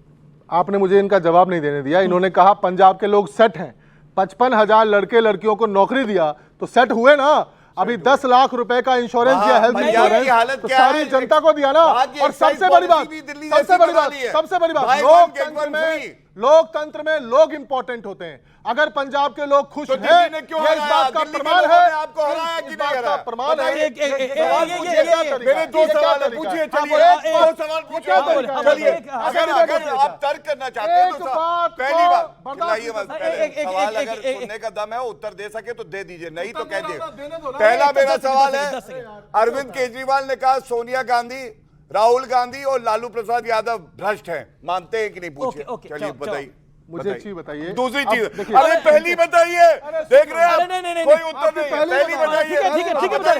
आपने मुझे इनका जवाब नहीं देने दिया। इन्होंने कहा पंजाब के लोग सेट हैं, 55,000 लड़के लड़कियों को नौकरी दिया तो सेट हुए ना। अभी 10 लाख रुपए का इंश्योरेंस दिया, हेल्थ इंश्योरेंस, तो सारी जनता को दिया ना। और सबसे बड़ी बात लोकतंत्र में लोग इंपॉर्टेंट होते हैं। अगर पंजाब के लोग खुश हैं, ये इस बात का प्रमाण है। आपको हराया कि नहीं हराया? प्रमाण है। मेरे 2 सवाल है, पूछिए। चलिए 2 सवाल पूछिए। अगर आप तर्क करना चाहते हैं तो पहली बात सवाल अगर सुनने का दम है, उत्तर दे सके तो दे दीजिए, नहीं तो कह दीजिए। पहला मेरा सवाल है, अरविंद केजरीवाल ने कहा सोनिया गांधी, राहुल गांधी और लालू प्रसाद यादव भ्रष्ट हैं, मानते हैं कि नहीं? पूछिए। चलिए बताइए, मुझे एक चीज बताइए। दूसरी चीज, अरे पहली बताइए, देख रहे हैं कोई उत्तर नहीं, पहली बताइए। ठीक है, बता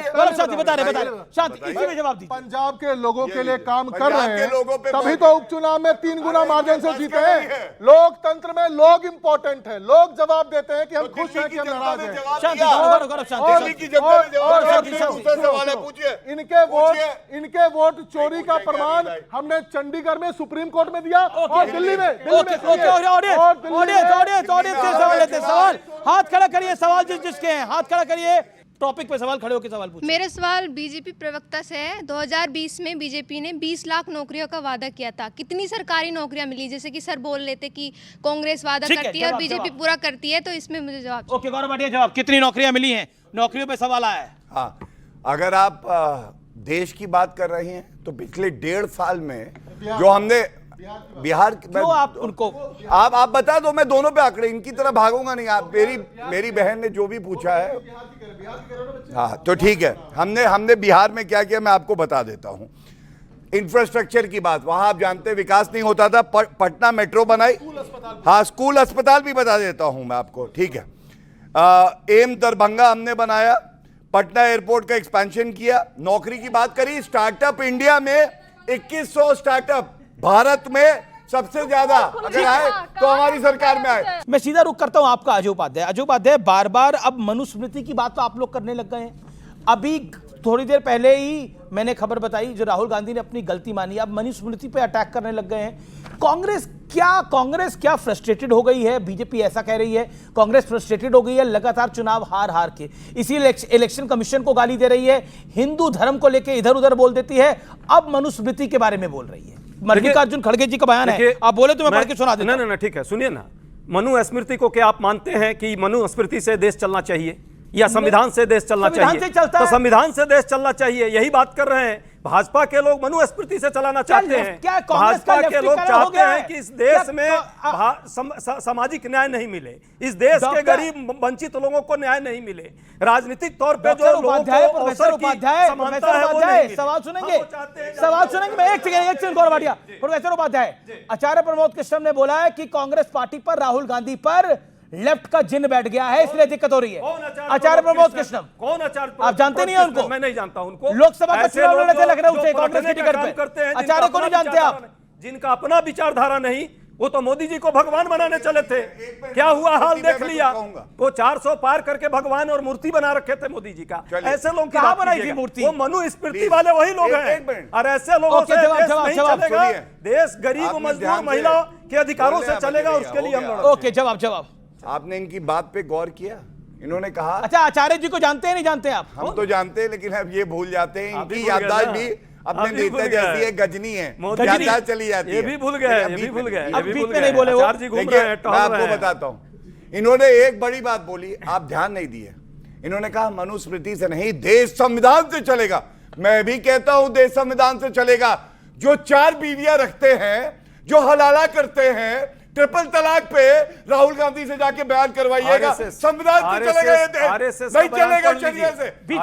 रहे शांति, इसी में जवाब दीजिए। पंजाब के लोगों के लिए काम कर रहे हैं, तभी तो उपचुनाव में 3 गुना मार्जिन से जीते हैं। लोकतंत्र में लोग इंपॉर्टेंट है, लोग जवाब देते हैं कि हम खुश हैं कि हम नाराज हैं। इनके वोट चोरी का प्रमाण हमने चंडीगढ़ में सुप्रीम कोर्ट में दिया और दिल्ली में। सवाल हाथ खड़ा करिए, सवाल जिसके हैं हाथ खड़ा करिए, टॉपिक पे सवाल खड़े होकर सवाल पूछिए। मेरा सवाल बीजेपी प्रवक्ता से है। 2020 में बीजेपी ने 20 लाख नौकरियों का वादा किया था, कितनी सरकारी नौकरियां मिली? जैसे कि सर बोल लेते कि कांग्रेस वादा करती है और बीजेपी पूरा करती है, तो इसमें मुझे जवाब। ओके गौरव भाटिया, जवाब कितनी नौकरियां मिली हैं? नौकरियों पे सवाल आया है। हाँ, अगर आप देश की बात कर रहे हैं तो पिछले 1.5 साल में जो हमने बिहार आप उनको आप बता दो, मैं दोनों पे आंकड़े, इनकी तरह भागूंगा नहीं। आप मेरी बहन ने जो भी पूछा है, हाँ तो ठीक है। हमने बिहार में क्या किया मैं आपको बता देता हूं। इंफ्रास्ट्रक्चर की बात, वहां आप जानते हैं विकास नहीं होता था। पटना मेट्रो बनाई, हाँ स्कूल अस्पताल भी बता देता हूं मैं आपको, ठीक है। एम दरभंगा हमने बनाया, पटना एयरपोर्ट का एक्सपेंशन किया, नौकरी की बात करी, स्टार्टअप इंडिया में 2100 स्टार्टअप, भारत में सबसे ज्यादा अगर आए तो हमारी सरकार में आए। मैं सीधा रुख करता हूं आपका अजय उपाध्याय। अजय उपाध्याय, बार बार अब मनुस्मृति की बात तो आप लोग करने लग गए हैं। अभी थोड़ी देर पहले ही मैंने खबर बताई जो राहुल गांधी ने अपनी गलती मानी, अब मनुस्मृति पे अटैक करने लग गए हैं। कांग्रेस क्या फ्रस्ट्रेटेड हो गई है? बीजेपी ऐसा कह रही है कांग्रेस फ्रस्ट्रेटेड हो गई है लगातार चुनाव हार के, इसी इलेक्शन कमीशन को गाली दे रही है, हिंदू धर्म को लेकर इधर उधर बोल देती है, अब मनुस्मृति के बारे में बोल रही है। मल्लिकार्जुन खड़गे जी का बयान है, आप बोले तो मैं पढ़ के सुना देता हूं। ना ठीक है, सुनिए ना। मनुस्मृति को क्या आप मानते हैं कि मनुस्मृति से देश चलना चाहिए या संविधान से देश चलना चाहिए? तो संविधान से देश चलना चाहिए, यही बात कर रहे हैं। भाजपा के लोग मनुस्मृति से चलाना चाहते हैं। भाजपा के लोग चाहते हैं कि इस देश में सामाजिक न्याय नहीं मिले, इस देश के गरीब वंचित लोगों को न्याय नहीं मिले, राजनीतिक तौर पे जो लोगों को अवसर की समानता है वो नहीं मिले। सवाल सुनेंगे मैं एक सेकंड गौरव भाटिया। प्रोफेसर उपाध्याय, आचार्य प्रमोद कृष्णम ने बोला है कि कांग्रेस पार्टी पर, राहुल गांधी पर लेफ्ट का जिन बैठ गया है, इसलिए दिक्कत हो रही है। आचार्य प्रमोद कृष्णम कौन आचार्य? आप जानते नहीं है उनको? मैं नहीं जानता उनको। लोकसभा का चुनाव लड़ने थे लखनऊ से कांग्रेस की टिकट पे, आचार्य को नहीं जानते आप? जिनका अपना विचारधारा नहीं, वो तो मोदी जी को भगवान बनाने चले थे। क्या हुआ हाल देख लिया, वो 400 पार करके भगवान और मूर्ति बना रखे थे मोदी जी का। ऐसे लोग कहां बनाई थी मूर्ति? वो मनुस्मृति वाले वही लोग हैं, और ऐसे लोगों से देश नहीं चलेगा। देश गरीब मजदूर महिला के अधिकारों से चलेगा, उसके लिए हम लड़ेंगे। ओके, जवाब। आपने इनकी बात पे गौर किया? इन्होंने कहा, अच्छा आचार्य जी को जानते हैं नहीं जानते आप? हम तो जानते हैं, लेकिन अब ये भूल जाते हैं। इनकी याददाश्त भी अपने नेता जैसी है, गजनी है, याददाश्त चली जाती है। ये भी भूल गए, ये भी भूल गए। अब बीच में नहीं बोले वो। मैं आपको बताता हूं, इन्होंने एक बड़ी बात बोली, आप ध्यान नहीं दिए। इन्होंने कहा मनुस्मृति से नहीं, देश संविधान से चलेगा। मैं भी कहता हूं देश संविधान से चलेगा। जो 4 बीवियां रखते हैं, जो हलाला करते हैं, ट्रिपल तलाक पे राहुल गांधी से जाके बयान करवाइएगा, संविधान से चलेगा ये देश, नहीं चलेगा शरिया से। बीच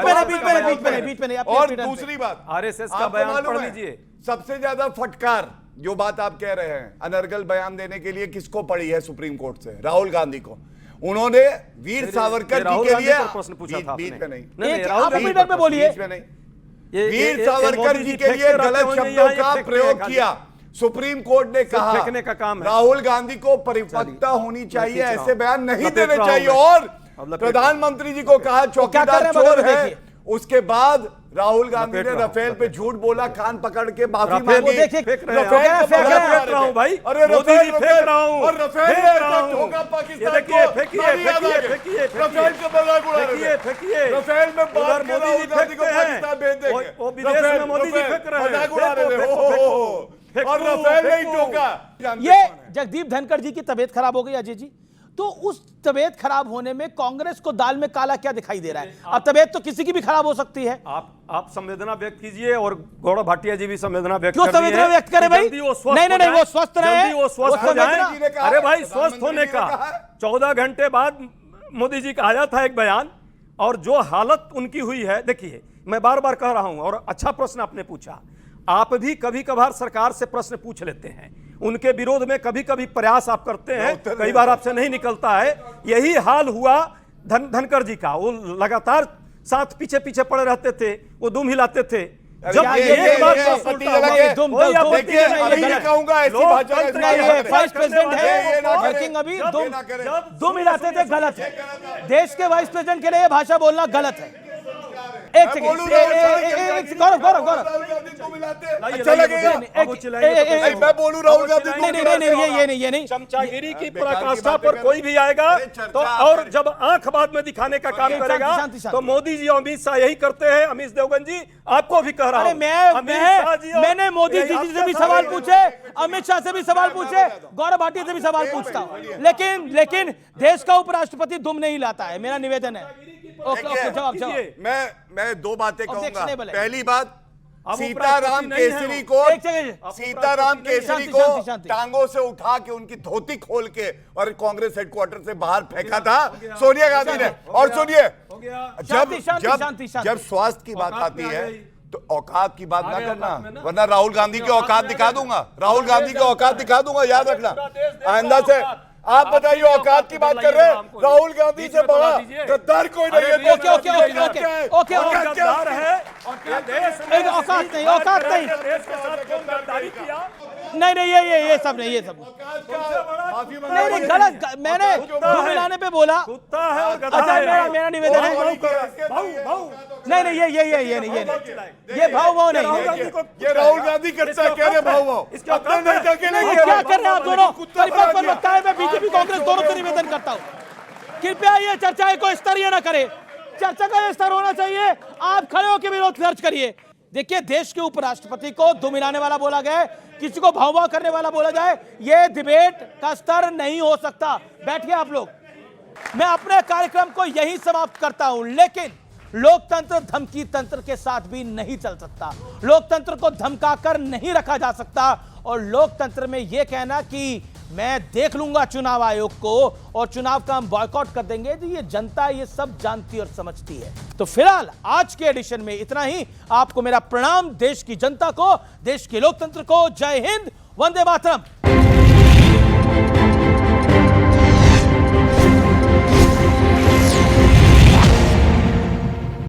में नहीं। और दूसरी बात, आरएसएस का बयान पढ़ लीजिए। सबसे ज्यादा फटकार जो बात आप कह रहे हैं, अनर्गल बयान देने के लिए किसको पड़ी है सुप्रीम कोर्ट से? राहुल गांधी को। उन्होंने वीर सावरकर जी के लिए प्रश्न पूछा था। बीच में नहीं, बोलिए, वीर सावरकर जी के लिए गलत शब्दों का प्रयोग किया। सुप्रीम कोर्ट ने कहा फेंकने का काम है। राहुल गांधी को परिपक्वता होनी चाहिए, ऐसे बयान नहीं देने चाहिए। और प्रधानमंत्री जी को कहा चौकीदार चोर है। उसके बाद राहुल गांधी ने राफेल पे झूठ बोला, कान पकड़ के माफी मांगी। फेंक रहा हूं भाई, अरे मोदी जी फेंक रहा हूं, और राफेल होगा पाकिस्तान को। राफेल का मजाक उड़ा रहे हैं, राफेल में बात कर राहुल गांधी को पाकिस्तान भेज देंगे, वो विदेश में मोदी जी फेंक रहे हैं, मजाक उड़ा रहे हैं। और राफेल नहीं टोका। ये जगदीप धनखड़ जी की तबीयत खराब हो गई अजय जी, तो उस तबीयत खराब होने में कांग्रेस को दाल में काला क्या दिखाई दे रहा है? अब तबीयत तो किसी की भी खराब हो सकती है। आप संवेदना व्यक्त कीजिए, और गौरव भाटिया जी भी संवेदना व्यक्त क्यों संवेदना व्यक्त करें भाई? नहीं, वो स्वस्थ रहे, वो स्वस्थ हो जाए। अरे भाई, स्वस्थ होने का 14 घंटे बाद मोदी जी का आया था एक बयान, और जो हालत उनकी हुई है, देखिए मैं बार बार कह रहा हूं, और अच्छा प्रश्न आपने पूछा। आप भी कभी कभार सरकार से प्रश्न पूछ लेते हैं, उनके विरोध में कभी कभी प्रयास आप करते हैं, कई बार आपसे नहीं निकलता है। यही हाल हुआ धनखड़ जी का। वो लगातार साथ पीछे पीछे पड़े रहते थे, वो दुम हिलाते थे। जब एक बार दुम हिलाते थे, गलत है। देश के वाइस प्रेसिडेंट के लिए भाषा बोलना गलत है। एक सेकंड, गौरव अच्छा लगेगा मैं बोलूं राहुल गांधी? ये नहीं। चमचागिरी की पराकाष्ठा पर कोई भी आएगा तो, और जब आंख बाद में दिखाने का काम करेगा, तो मोदी जी और अमित शाह यही करते हैं। अमित देवगन जी, आपको भी कह रहा हूं, मैंने मोदी जी से भी सवाल पूछे, अमित शाह से भी सवाल पूछे, गौरव भाटिया से भी सवाल पूछता हूं, लेकिन देश का उपराष्ट्रपति दुम नहीं लाता है। मेरा निवेदन है। जवाब। मैं 2 बातें कहूंगा। पहली बात, सीताराम केसरी को टांगों से उठा के उनकी धोती खोल के और कांग्रेस हेडक्वार्टर से बाहर फेंका था सोनिया गांधी ने। और सुनिए, जब स्वास्थ्य की बात आती है, तो औकात की बात ना करना, वरना राहुल गांधी की औकात दिखा दूंगा। राहुल गांधी की औकात दिखा दूंगा, याद रखना। आइंदा से आप बताइए, औकात की बात कर रहे हैं। राहुल गांधी से बड़ा गद्दार कोई नहीं है। Okay okay okay okay okay गद्दार है और क्या देश में औकात नहीं, औकात नहीं, देश के साथ कौन गद्दारी किया? नहीं नहीं ये सब नहीं, ये सब नहीं नहीं, गलत। मैंने दो मिलाने पे बोला। कुत्ता है और गधा अच्छा, है। मेरा निवेदन है, नहीं नहीं ये नहीं, ये भाव नहीं, ये राहुल गांधी करता है, कह रहे भाव इसके औकात नहीं। क्या कर रहे हैं आप दोनों? परिपथ पर लगता है मैं बीजेपी कांग्रेस दोनों से निवेदन करता हूँ, कृपया ये चर्चा को स्तरीय न करें। चर्चा का ये स्तर होना चाहिए, आप खड़े होकर विरोध दर्ज करिए। देखिए, देश के उपराष्ट्रपति को दो मिलाने वाला बोला गया, किसी को भाव करने वाला बोला जाए, ये डिबेट का स्तर नहीं हो सकता। बैठिए आप लोग, मैं अपने कार्यक्रम को यहीं समाप्त करता हूं। लेकिन लोकतंत्र धमकी तंत्र के साथ भी नहीं चल सकता, लोकतंत्र को धमकाकर नहीं रखा जा सकता। और लोकतंत्र में यह कहना कि मैं देख लूंगा चुनाव आयोग को और चुनाव का हम बॉयकॉट कर देंगे, तो ये जनता ये सब जानती और समझती है। तो फिलहाल आज के एडिशन में इतना ही। आपको मेरा प्रणाम, देश की जनता को, देश के लोकतंत्र को। जय हिंद, वंदे मातरम।